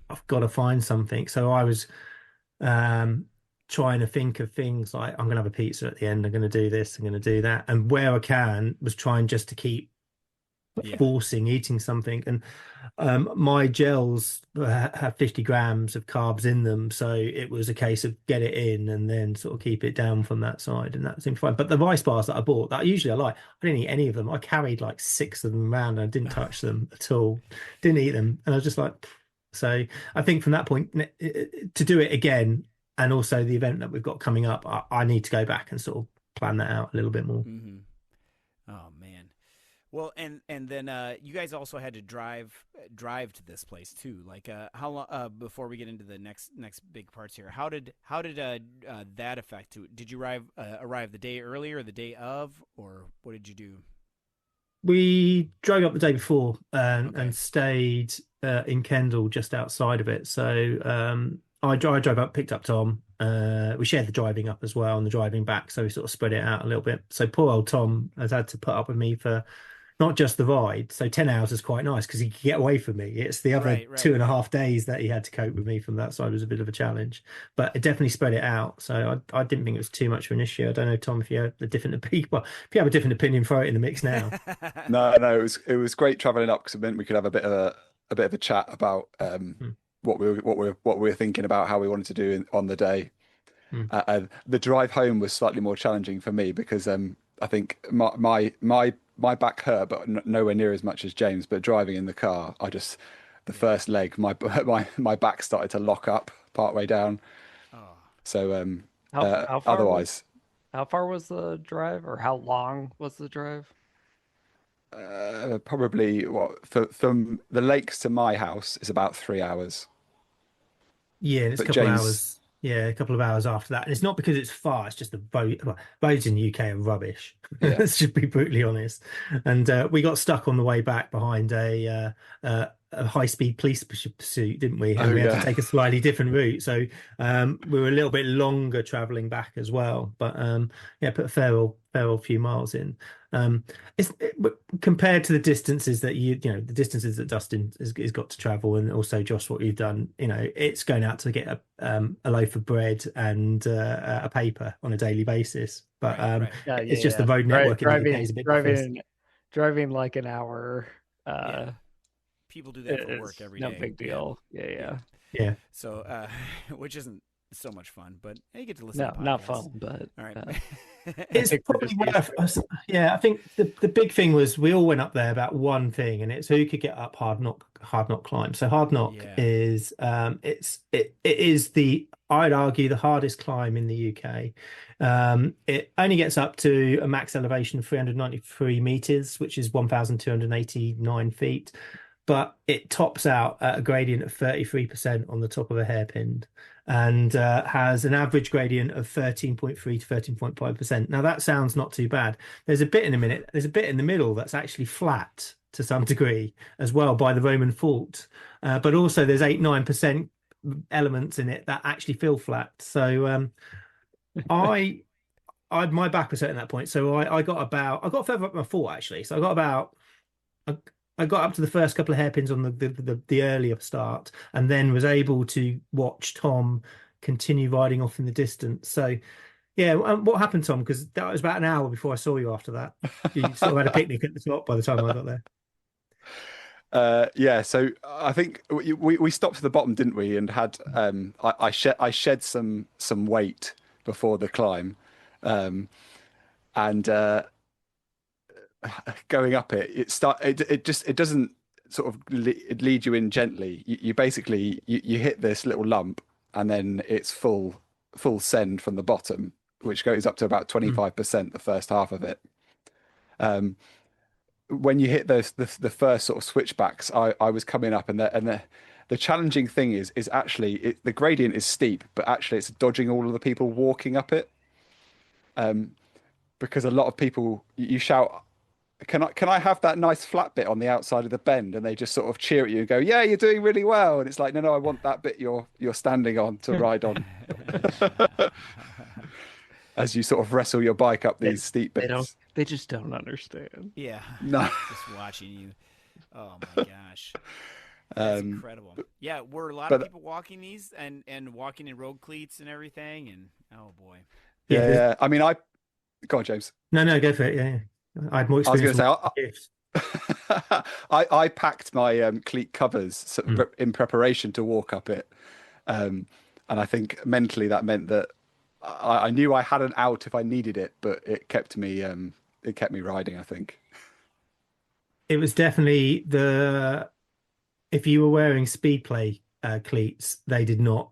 S3: I've got to find something. So I was trying to think of things like, I'm going to have a pizza at the end, I'm going to do this, I'm going to do that, and where I can was trying just to keep forcing eating something. And my gels have 50 grams of carbs in them, so it was a case of get it in and then sort of keep it down from that side, and that seemed fine. But the rice bars that I bought, that usually I like, I didn't eat any of them. I carried like 6 of them around and I didn't touch them at all, didn't eat them, and I was just like, so I think from that point to do it again, and also the event that we've got coming up, I need to go back and sort of plan that out a little bit more.
S1: Mm-hmm. Oh man, well, and then you guys also had to drive to this place too. Like, how long before we get into the next big parts here? How did that affect you? Did you arrive the day earlier, or the day of, or what did you do?
S3: We drove up the day before and stayed in Kendal, just outside of it. So I drove up, picked up Tom. We shared the driving up as well and the driving back, so we sort of spread it out a little bit. So poor old Tom has had to put up with me for not just the ride. So 10 hours is quite nice because he could get away from me. It's the other 2.5 days that he had to cope with me from that side was a bit of a challenge, but it definitely spread it out. So I didn't think it was too much of an issue. I don't know, Tom, if you have a different opinion. Well, if you have a different opinion, throw it in the mix now.
S4: No, it was great traveling up because it meant we could have a bit of a chat about what we were thinking about, how we wanted to do on the day. The drive home was slightly more challenging for me because I think my back hurt, but nowhere near as much as James. But driving in the car, the first leg, my back started to lock up partway down. So
S2: how
S4: otherwise,
S2: how far was the drive, or how long was the drive?
S4: Probably from the lakes to my house is about 3 hours.
S3: Yeah, it's a couple of hours. Yeah, a couple of hours after that. And it's not because it's far, it's just the roads in the UK are rubbish. Yeah. Let's just be brutally honest. And we got stuck on the way back behind a high-speed police pursuit, didn't we? And we had to take a slightly different route. So we were a little bit longer traveling back as well. But put a fair few miles in. Compared to the distances that the distances that Dustin has got to travel, and also Josh, what you've done, it's going out to get a loaf of bread and a paper on a daily basis. But it's just the road network in the UK is a bit
S2: driving like an hour.
S1: People do that for work every day.
S2: No big deal.
S3: Yeah.
S1: So, which isn't so much fun, but you get to listen.
S2: No, not fun, but
S1: all right.
S3: It's probably worth. I think the big thing was we all went up there about one thing, and it's who could get up Hard Knock climb. So Hard Knock is it is I'd argue the hardest climb in the UK. It only gets up to a max elevation of 393 meters, which is 1,289 feet. But it tops out at a gradient of 33% on the top of a hairpin, and has an average gradient of 13.3 to 13.5%. Now that sounds not too bad. There's a bit in the middle that's actually flat to some degree as well by the Roman Fault, but also there's 8-9% elements in it that actually feel flat. So my back was hurt at that point. So I got further up my fault actually. So I got up to the first couple of hairpins on the earlier start, and then was able to watch Tom continue riding off in the distance. So, what happened, Tom? Because that was about an hour before I saw you after that. You sort of had a picnic at the top by the time I got
S4: Yeah, so I think we stopped at the bottom, didn't we? And had I shed some weight before the climb, and going up it doesn't sort of lead you in gently. You basically you hit this little lump, and then it's full send from the bottom, which goes up to about 25% the first half of it. When you hit the first sort of switchbacks, I was coming up, and the challenging thing is actually the gradient is steep, but actually it's dodging all of the people walking up it, because a lot of people you shout, can I have that nice flat bit on the outside of the bend, and they just sort of cheer at you and go, yeah, you're doing really well, and it's like, no, I want that bit you're standing on to ride on. As you sort of wrestle your bike up these steep bits.
S2: They just don't understand.
S1: Yeah.
S4: No.
S1: Just watching you. Oh my gosh. That's incredible. Yeah, were a lot of people walking these and walking in road cleats and everything, and oh boy.
S4: Yeah. I mean, go on, James.
S3: No, go for it. Yeah. I had more experience.
S4: I was going to say, I packed my cleat covers in preparation to walk up it, and I think mentally that meant that I knew I had an out if I needed it, but it kept me riding, I think.
S3: It was definitely if you were wearing Speedplay cleats, they did not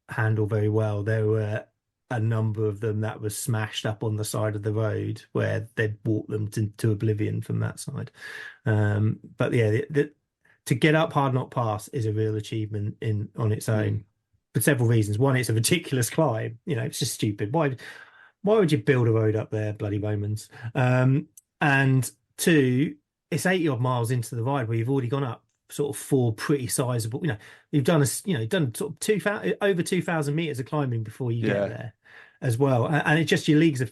S3: handle very well. There were a number of them that was smashed up on the side of the road where they'd walked them to oblivion from that side. But yeah, to get up Hard Knock Pass is a real achievement on its own. For several reasons. One, it's a ridiculous climb. It's just stupid. Why would you build a road up there, bloody Romans? And two, it's 80 odd miles into the ride where you've already gone up sort of 4 pretty sizable. You've done done sort of over 2,000 meters of climbing before you get there as well. And it's just your legs are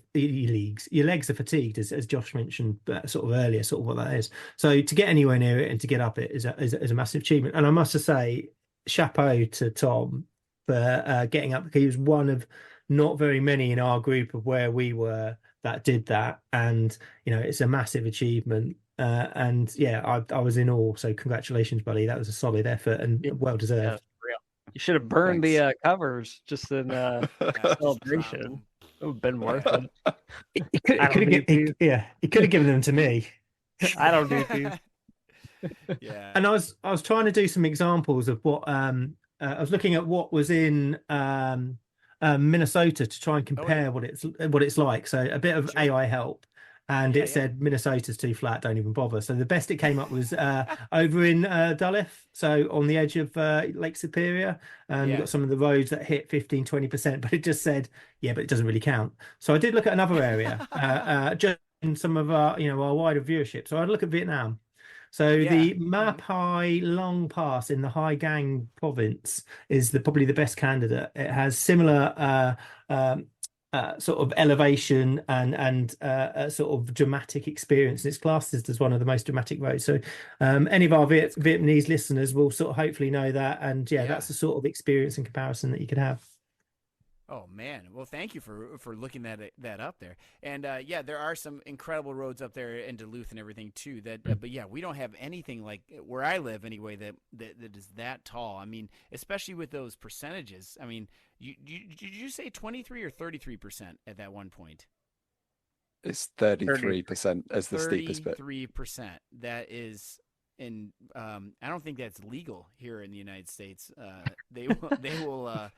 S3: fatigued, as Josh mentioned sort of earlier, sort of what that is. So to get anywhere near it and to get up it is a massive achievement. And I must say, chapeau to Tom for getting up. He was one of not very many in our group of where we were that did that, and it's a massive achievement. And yeah, I was in awe. So congratulations, buddy. That was a solid effort and well deserved.
S2: Yeah, you should have burned the covers just in celebration. It would have been worth it.
S3: He could have given them to me.
S2: I don't need to.
S3: Yeah. And I was trying to do some examples of what I was looking at what was in Minnesota to try and compare what it's like. So a bit of AI help, and it said Minnesota's too flat, don't even bother. So the best it came up was over in Duluth, so on the edge of Lake Superior. You've got some of the roads that hit 15-20%, but it just said, but it doesn't really count. So I did look at another area, just in some of our wider viewership. So I'd look at Vietnam. So the Mapai Long Pass in the Hai Gang province is probably the best candidate. It has similar sort of elevation and a sort of dramatic experience. It's classed as one of the most dramatic roads. So any of our Vietnamese listeners will sort of hopefully know that. And that's the sort of experience and comparison that you could have.
S1: Oh man! Well, thank you for looking that up there. And there are some incredible roads up there in Duluth and everything too. But we don't have anything like where I live anyway that is that tall. I mean, especially with those percentages. I mean, did you say 23 or 33% at that one point?
S4: It's 33% as the steepest bit.
S1: 33%. That is. And I don't think that's legal here in the United States. They will.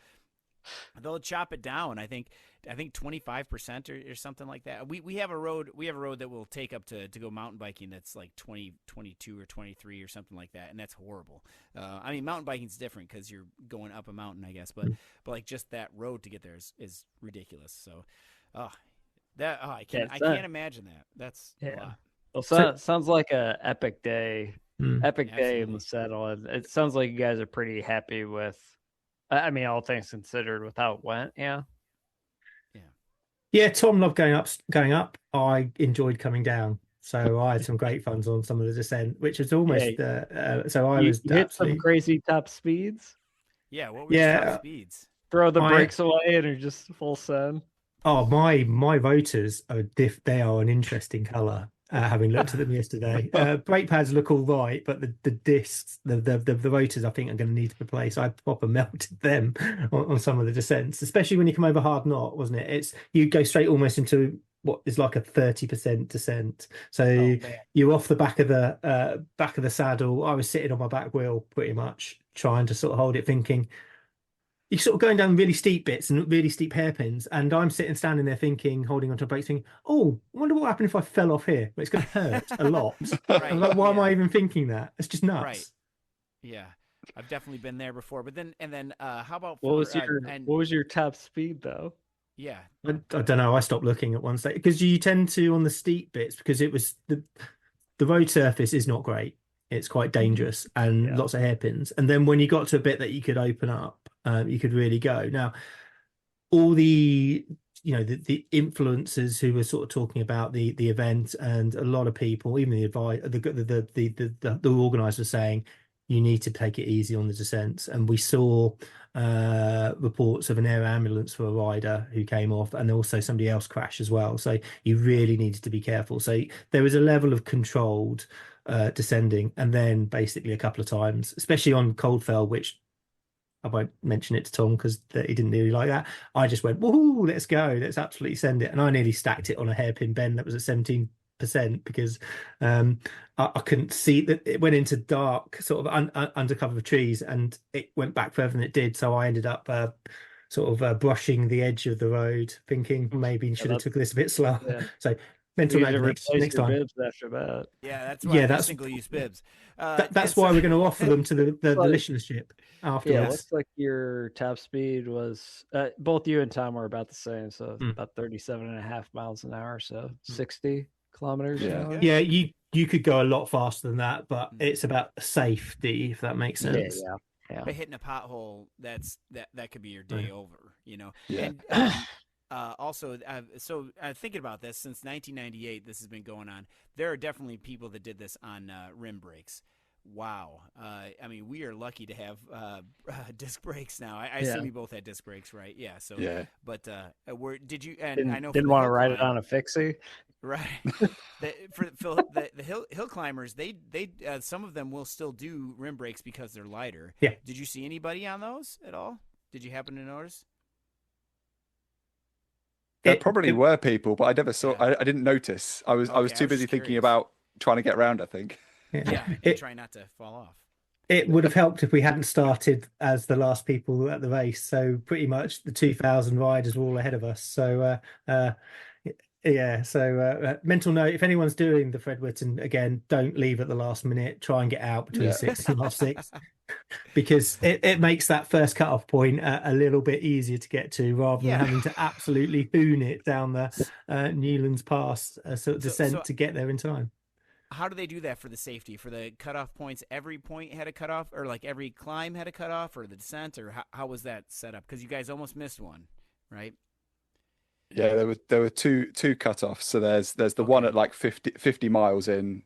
S1: They'll chop it down. I think 25% or something like that. We have a road that will take up to go mountain biking that's like 20, 22 or 23 or something like that, and that's horrible. I mean, mountain biking's different because you're going up a mountain, I guess, but like just that road to get there is ridiculous. So, I can't imagine that. That's a lot.
S2: Well, sounds like a epic day. Epic day in the saddle. It sounds like you guys are pretty happy with. I mean, all things considered, with how it went,
S3: yeah. Tom loved going up. I enjoyed coming down, so I had some great fun on some of the descent, which was almost. So I was
S2: hit some crazy top speeds.
S1: Yeah, what were your top speeds?
S2: Throw the brakes away and are just full send.
S3: Oh, my voters are they are an interesting color. having looked at them yesterday. Brake pads look all right, but the discs, the rotors, I think are going to need to replace. I proper melted them on some of the descents, especially when you come over hard knot, wasn't it? You go straight almost into what is like a 30% descent. So you're off the back of the saddle. I was sitting on my back wheel pretty much, trying to sort of hold it, thinking you're sort of going down really steep bits and really steep hairpins, and I'm standing there thinking, holding onto a brake, thinking, "Oh, I wonder what happened if I fell off here. It's going to hurt a lot."
S1: Right,
S3: I'm like, why am I even thinking that? It's just nuts.
S1: Right. Yeah, I've definitely been there before. But then, how about
S2: what was your top speed though?
S1: Yeah,
S3: I don't know. I stopped looking at one stage because you tend to on the steep bits, because it was the road surface is not great. It's quite dangerous and lots of hairpins. And then when you got to a bit that you could open up, you could really go. Now, all the influencers who were sort of talking about the event, and a lot of people, even the organisers, saying you need to take it easy on the descents. And we saw reports of an air ambulance for a rider who came off, and also somebody else crashed as well. So you really needed to be careful. So there was a level of controlled descending, and then basically a couple of times, especially on Coldfell, which I won't mention it to Tom because he didn't really like that. I just went, woohoo, let's go, let's absolutely send it. And I nearly stacked it on a hairpin bend that was at 17% because I couldn't see that it went into dark sort of under cover of trees, and it went back further than it did. So I ended up brushing the edge of the road, thinking maybe you should have took this a bit slower.
S2: Yeah.
S3: So mental note next time.
S2: Bibs after that.
S1: Yeah, that's why that's single-use bibs.
S3: That's why we're going to offer them to the listenership afterwards.
S2: Yeah, it looks like your top speed was both you and Tom are about the same, so about 37.5 miles an hour, so 60 kilometers an hour.
S3: Yeah, you could go a lot faster than that, but it's about safety, if that makes sense.
S2: Yeah.
S1: But hitting a pothole, that could be your day over, you know.
S4: Yeah.
S1: And, also, so thinking about this, since 1998, this has been going on. There are definitely people that did this on rim brakes. Wow. I mean, we are lucky to have disc brakes now. I assume you both had disc brakes, right? Yeah. So, but did you? And I know
S2: didn't want to ride it on a fixie,
S1: right? the hill climbers, they some of them will still do rim brakes because they're lighter.
S3: Yeah.
S1: Did you see anybody on those at all? Did you happen to notice?
S4: There probably were people, but I never saw. I didn't notice. I was too busy thinking about trying to get around, I think.
S1: Yeah, try not to fall off.
S3: It would have helped if we hadn't started as the last people at the race. So pretty much the 2,000 riders were all ahead of us. So mental note: if anyone's doing the Fred Whitton again, don't leave at the last minute. Try and get out between 6 and half 6. Because it makes that first cut-off point a little bit easier to get to, rather than having to absolutely hoon it down the Newlands Pass descent to get there in time.
S1: How do they do that for the safety? For the cutoff points, every point had a cutoff, or like every climb had a cutoff, or the descent, or how was that set up? Because you guys almost missed one, right?
S4: Yeah, there were two cutoffs. So there's the one at like 50 miles in,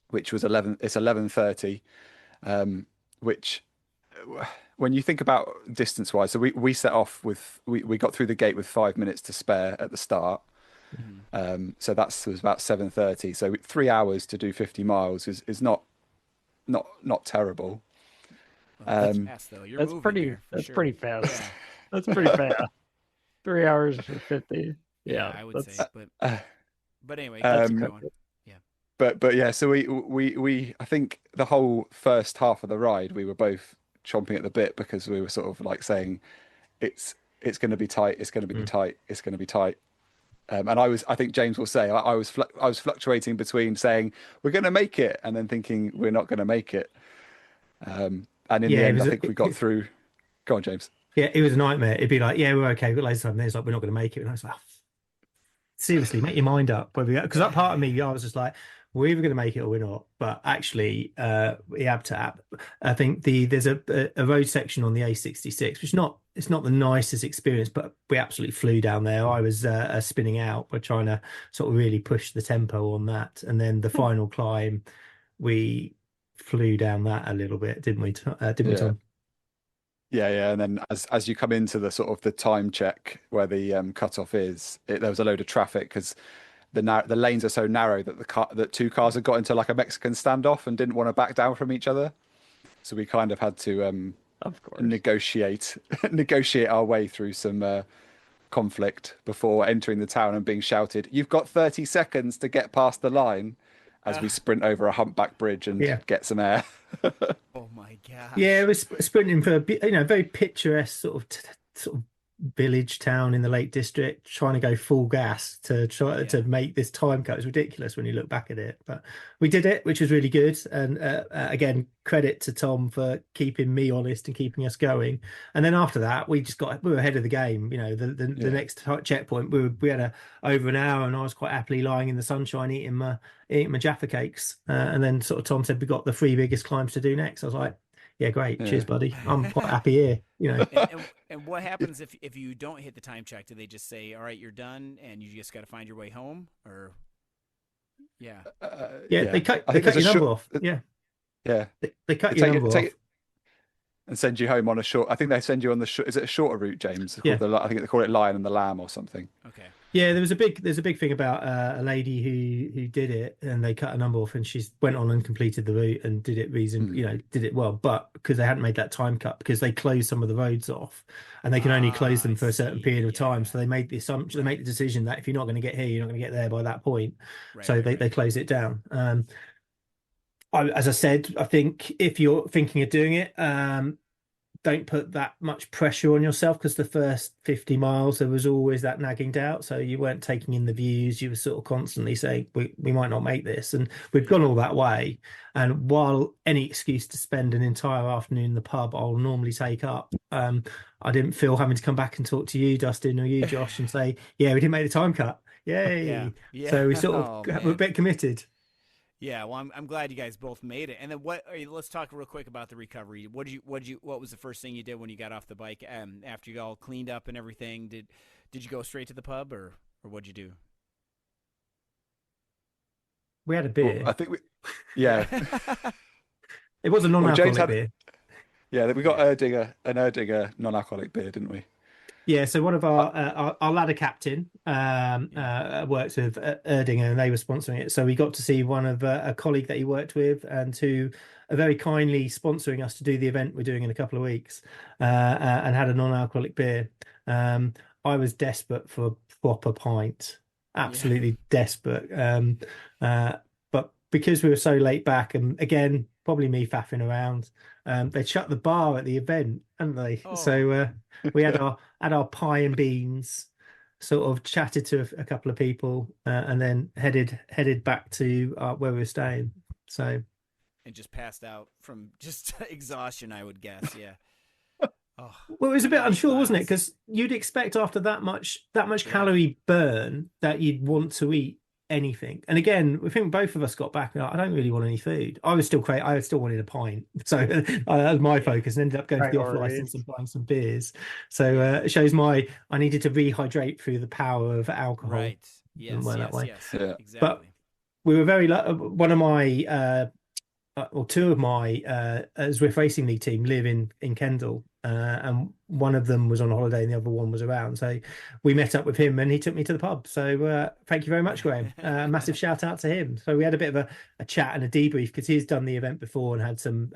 S4: which was 11:30. Which, when you think about distance wise, so we set off with we got through the gate with 5 minutes to spare at the start. So that was about 7:30. So 3 hours to do 50 miles is not terrible.
S1: Well, that's fast, though.
S2: That's pretty fast.
S1: Yeah.
S2: That's pretty fast. 3 hours for 50. Yeah,
S1: I would say. But anyway, keep going.
S4: But yeah, so we I think the whole first half of the ride we were both chomping at the bit, because we were sort of like saying it's going to be tight, it's going to be tight, it's going to be tight. And I think James will say I was fluctuating between saying we're going to make it and then thinking we're not going to make it. And in the end, I think we got through. Go on, James.
S3: Yeah, it was a nightmare. It'd be like, yeah, we're okay. We've got loads of time. Then it's like, we're not going to make it. And I was like, seriously, make your mind up. Because that part of me, I was just like, we're either going to make it or we're not. But actually, App to App, I think there's a road section on the A66, which it's not the nicest experience, but we absolutely flew down there. I was spinning out. We're trying to sort of really push the tempo on that. And then the final climb, we flew down that a little bit, didn't we, Tom?
S4: Yeah. And then as you come into the sort of the time check where the cutoff is, there was a load of traffic because the lanes are so narrow that that two cars had got into like a Mexican standoff and didn't want to back down from each other. So we kind of had to
S2: Of course.
S4: negotiate our way through some conflict before entering the town and being shouted, "You've got 30 seconds to get past the line," as we sprint over a humpback bridge and get some air.
S1: Oh my god!
S3: Yeah, it was sprinting for a very picturesque sort of village town in the Lake District, trying to go full gas to try to make this time cut. It's ridiculous when you look back at it, but we did it, which was really good. And again, credit to Tom for keeping me honest and keeping us going. And then after that, we were ahead of the game. The next checkpoint, we had over an hour, and I was quite happily lying in the sunshine eating my Jaffa cakes. And then sort of Tom said we got the 3 biggest climbs to do next. I was like, yeah, great. Cheers, buddy. I'm quite happy here.
S1: And what happens if you don't hit the time check? Do they just say, "All right, you're done," and you just got to find your way home? Or
S3: they cut your number off. They cut your number off
S4: and send you home on a short. I think they send you on the is it a shorter route, James? I think they call it Lion and the Lamb or something.
S1: Okay.
S3: Yeah, there's a big thing about a lady who did it, and they cut a number off, and she went on and completed the route and did it did it well, but because they hadn't made that time cut, because they closed some of the roads off, and they can only close them for a certain period of time, so they made the assumption, they make the decision that if you're not going to get here, you're not going to get there by that point, they close it down. As I said, I think if you're thinking of doing it, don't put that much pressure on yourself, because the first 50 miles there was always that nagging doubt, so you weren't taking in the views, you were sort of constantly saying we might not make this, and we've gone all that way. And while any excuse to spend an entire afternoon in the pub I'll normally take up, I didn't feel having to come back and talk to you, Dustin, or you, Josh, and say, we didn't make the time cut, yay. So we sort of were a bit committed.
S1: Yeah, well, I'm glad you guys both made it. And then let's talk real quick about the recovery. What was the first thing you did when you got off the bike after you got all cleaned up and everything? Did you go straight to the pub, or what'd you do?
S3: We had a beer.
S4: Well, I think
S3: it was a non-alcoholic beer.
S4: Yeah, we got an Erdinger non-alcoholic beer, didn't we?
S3: Yeah, so one of our ladder captain works with Erdinger, and they were sponsoring it. So we got to see one of a colleague that he worked with, and who are very kindly sponsoring us to do the event we're doing in a couple of weeks, and had a non-alcoholic beer. I was desperate for a proper pint, absolutely desperate. But because we were so late back, and again, probably me faffing around, they shut the bar at the event, hadn't they? Oh. So we had our pie and beans, sort of chatted to a couple of people, and then headed back to where we were staying. So,
S1: and just passed out from just exhaustion, I would guess. Yeah.
S3: Oh, well, it was a bit unsure, wasn't it? Because you'd expect after that much calorie burn that you'd want to eat anything. And again, I think both of us got back. I don't really want any food. I still wanted a pint, so that was my focus, and ended up going to the off license and buying some beers. So it shows I needed to rehydrate through the power of alcohol.
S1: Right. Yes.
S4: Yeah.
S1: Exactly.
S3: But we were very one of my or two of my Zwift Racing League team live in Kendal, and one of them was on holiday and the other one was around, so we met up with him and he took me to the pub. So thank you very much, Graham. Massive shout out to him. So we had a bit of a chat and a debrief, because he's done the event before and had some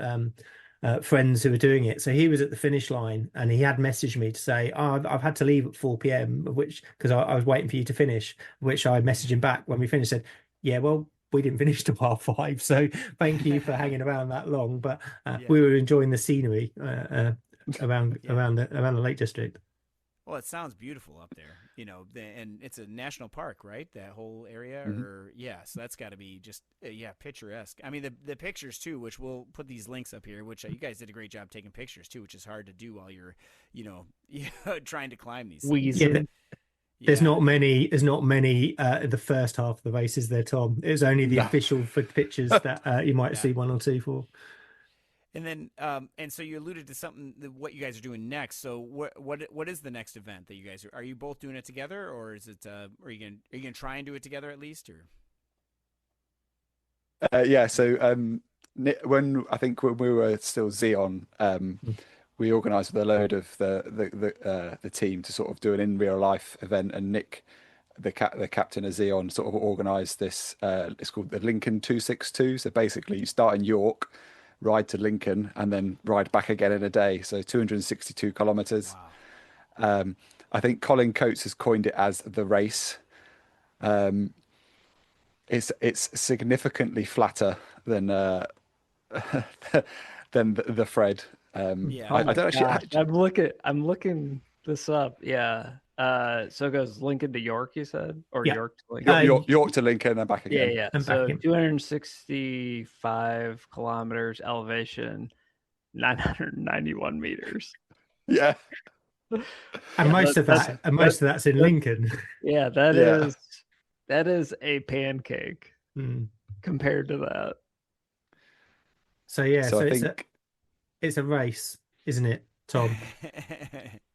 S3: friends who were doing it. So he was at the finish line, and he had messaged me to say, I've had to leave at 4 p.m, which, because I was waiting for you to finish, which I messaged him back when we finished, said, yeah, well, we didn't finish till 5:30, so thank you for hanging around that long. But we were enjoying the scenery around the Lake District.
S1: Well, it sounds beautiful up there, and it's a national park, right? That whole area, so that's got to be just picturesque. I mean, the pictures too, which we'll put these links up here, which you guys did a great job taking pictures too, which is hard to do while you're, trying to climb these things.
S3: Yeah. There's not many in the first half of the race, is there, Tom? It was only the official pictures that you might see one or two for.
S1: And then, and so you alluded to something what you guys are doing next. So what is the next event that you guys are you both doing it together, or is it are you gonna try and do it together at least, or?
S4: So when we were still Xeon, we organised with a load of the team to sort of do an in real life event, and Nick the captain Azion sort of organised this. It's called the Lincoln 262. So basically, you start in York, ride to Lincoln, and then ride back again in a day. So 262 kilometres.
S1: Wow.
S4: I think Colin Coates has coined it as the race. It's significantly flatter than than the Fred.
S1: Yeah.
S4: I don't actually.
S2: I'm looking this up. Yeah. So it goes Lincoln to York, you said, or
S3: Yeah.
S2: York to Lincoln.
S4: York to Lincoln and back again.
S2: Yeah.
S3: And
S2: So
S3: back in.
S2: 265 kilometers elevation, 991 meters.
S4: Yeah.
S3: And most of that's in Lincoln.
S2: Yeah, that is a pancake compared to that.
S3: So yeah,
S4: So I
S3: it's
S4: think
S3: it's a race, isn't it, Tom?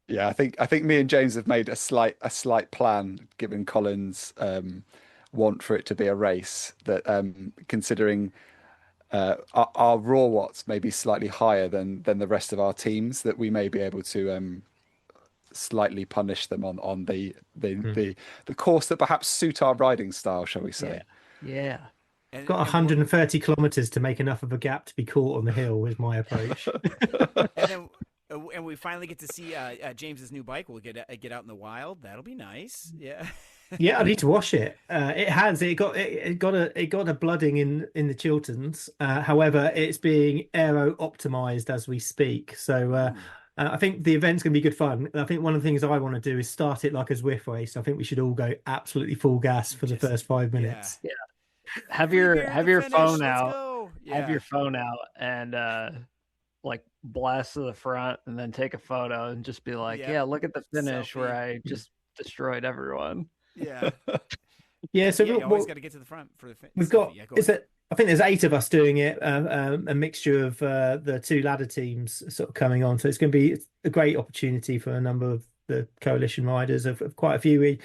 S4: yeah, I think me and James have made a slight plan, given Colin's want for it to be a race. That considering our raw watts may be slightly higher than the rest of our teams, that we may be able to slightly punish them on the course that perhaps suit our riding style, shall we say?
S2: Yeah.
S1: And,
S3: Got 130 kilometers to make enough of a gap to be caught on the hill is my approach.
S1: and we finally get to see James's new bike. We'll get out in the wild. That'll be nice. Yeah.
S3: Yeah, I need to wash it. It got a blooding in the Chilterns. However, it's being aero optimized as we speak. So I think the event's going to be good fun. I think one of the things I want to do is start it like a Zwift race. I think we should all go absolutely full gas for the first 5 minutes.
S2: Yeah. Have your phone out.
S1: Yeah.
S2: Have your phone out and like blast to the front and then take a photo and just be like, yeah look at the finish where I just destroyed everyone.
S1: Yeah.
S3: Yeah. So
S1: you always got to get to the front for the
S3: we've got. I think there's 8 of us doing it. A mixture of the 2 ladder teams sort of coming on. So it's going to be a great opportunity for a number of the coalition riders of quite a few we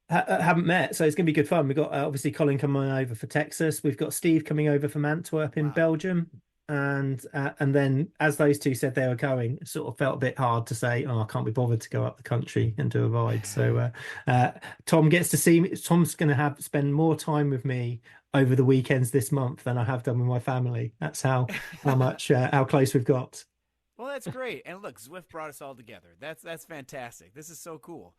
S3: haven't met. So it's going to be good fun. We've got obviously Colin coming over for Texas. We've got Steve coming over from Antwerp in Belgium. And then as those 2 said they were going, it sort of felt a bit hard to say, I can't be bothered to go up the country and do a ride. So Tom gets to see me. Tom's going to spend more time with me over the weekends this month than I have done with my family. That's how much how close we've got.
S1: Well, that's great. And look, Zwift brought us all together. That's fantastic. This is so cool.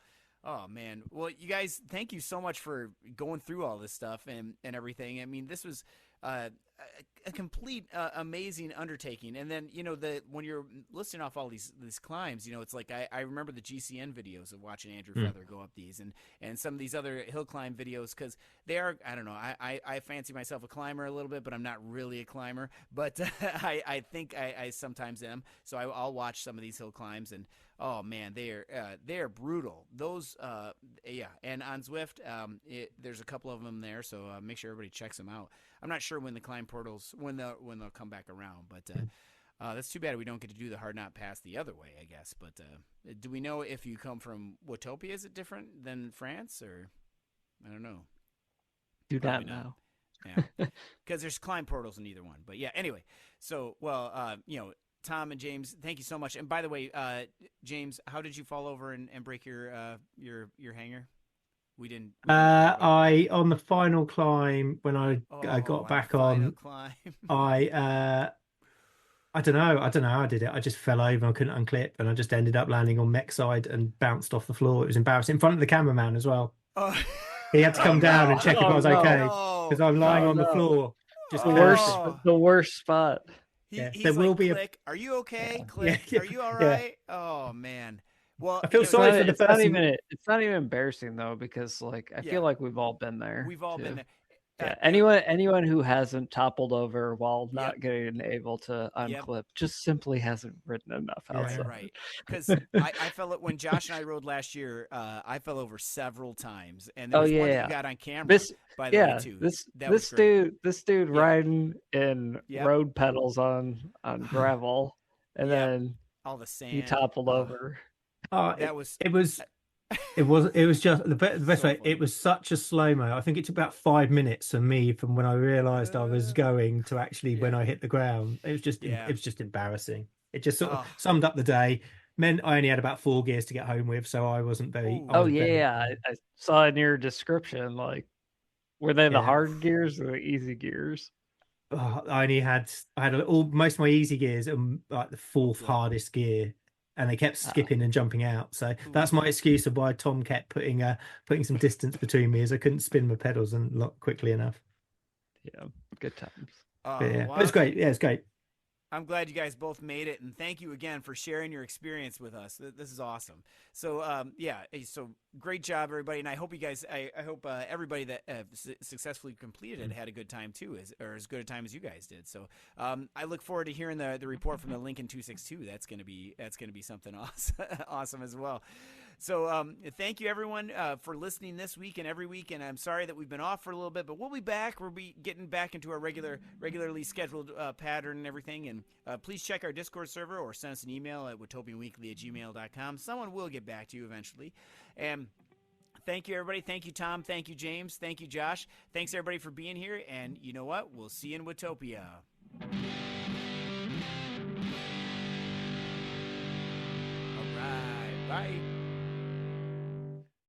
S1: Oh man. Well, you guys, thank you so much for going through all this stuff and everything. I mean, this was a complete amazing undertaking. And then, when you're listing off all these climbs, it's like I remember the GCN videos of watching Andrew Feather go up these and some of these other hill climb videos, because they are, I don't know, I fancy myself a climber a little bit, but I'm not really a climber, but I think I sometimes am. So I'll watch some of these hill climbs and oh man, they're brutal. Those and on Zwift, there's a couple of them there, so make sure everybody checks them out. I'm not sure when the climb portals when they'll come back around, but that's too bad we don't get to do the hard knot pass the other way, I guess. But do we know if you come from Watopia, is it different than France, or I don't know?
S2: Do not know.
S1: Yeah, because there's climb portals in either one. But yeah, anyway. So Tom and James, thank you so much. And by the way, James, how did you fall over and break your hanger? We didn't
S3: on the final climb when I got back on, I don't know how I did it. I just fell over, I couldn't unclip, and I just ended up landing on mech side and bounced off the floor. It was embarrassing in front of the cameraman as well. He had to come down and check if I was okay, because I'm lying on the floor. Just
S2: the worst spot.
S3: There will be
S1: Click. Are you okay? Click. Are you all right? Oh man. Well,
S3: I feel sorry for the person.
S2: It's not even embarrassing though, because I feel like we've all been there.
S1: We've all been there.
S2: Yeah. Anyone who hasn't toppled over while not getting able to unclip just simply hasn't ridden enough outside.
S1: Right. Because I fell when Josh and I rode last year. I fell over several times, and there was one that got on camera. By the way, too.
S2: This dude riding in road pedals on gravel, and then
S1: all the sand.
S2: He toppled over.
S3: It was just the best way. It was such a slow-mo. I think it took about 5 minutes for me from when I realized I was going to actually when I hit the ground. It was just embarrassing. It just sort of summed up the day. meant I only had about 4 gears to get home with, so I wasn't very.
S1: Ooh.
S3: I
S2: Oh
S3: was very-
S2: yeah, I saw in your description, like, were they the
S3: Yeah.
S2: hard gears or the easy gears?
S3: I had all most of my easy gears and like the fourth
S1: good.
S3: hardest gear, and they kept
S2: Ah.
S3: skipping and jumping out. So that's my excuse of why Tom kept putting some distance between me, as I couldn't spin my pedals and lock quickly enough.
S2: Yeah, good times.
S3: But yeah,
S1: Well,
S3: it was great. Yeah, it's great.
S1: I'm glad you guys both made it, and thank you again for sharing your experience with us. This is awesome. So, so great job, everybody, and I hope you guys, I hope everybody that successfully completed it had a good time too, or as good a time as you guys did. So, I look forward to hearing the report from the Lincoln 262. That's gonna be something awesome as well. So thank you, everyone, for listening this week and every week. And I'm sorry that we've been off for a little bit, but we'll be back. We'll be getting back into our regularly scheduled pattern and everything. And please check our Discord server or send us an email at WatopianWeekly@gmail.com. Someone will get back to you eventually. And thank you, everybody. Thank you, Tom. Thank you, James. Thank you, Josh. Thanks, everybody, for being here. And you know what? We'll see you in Watopia. All right. Bye.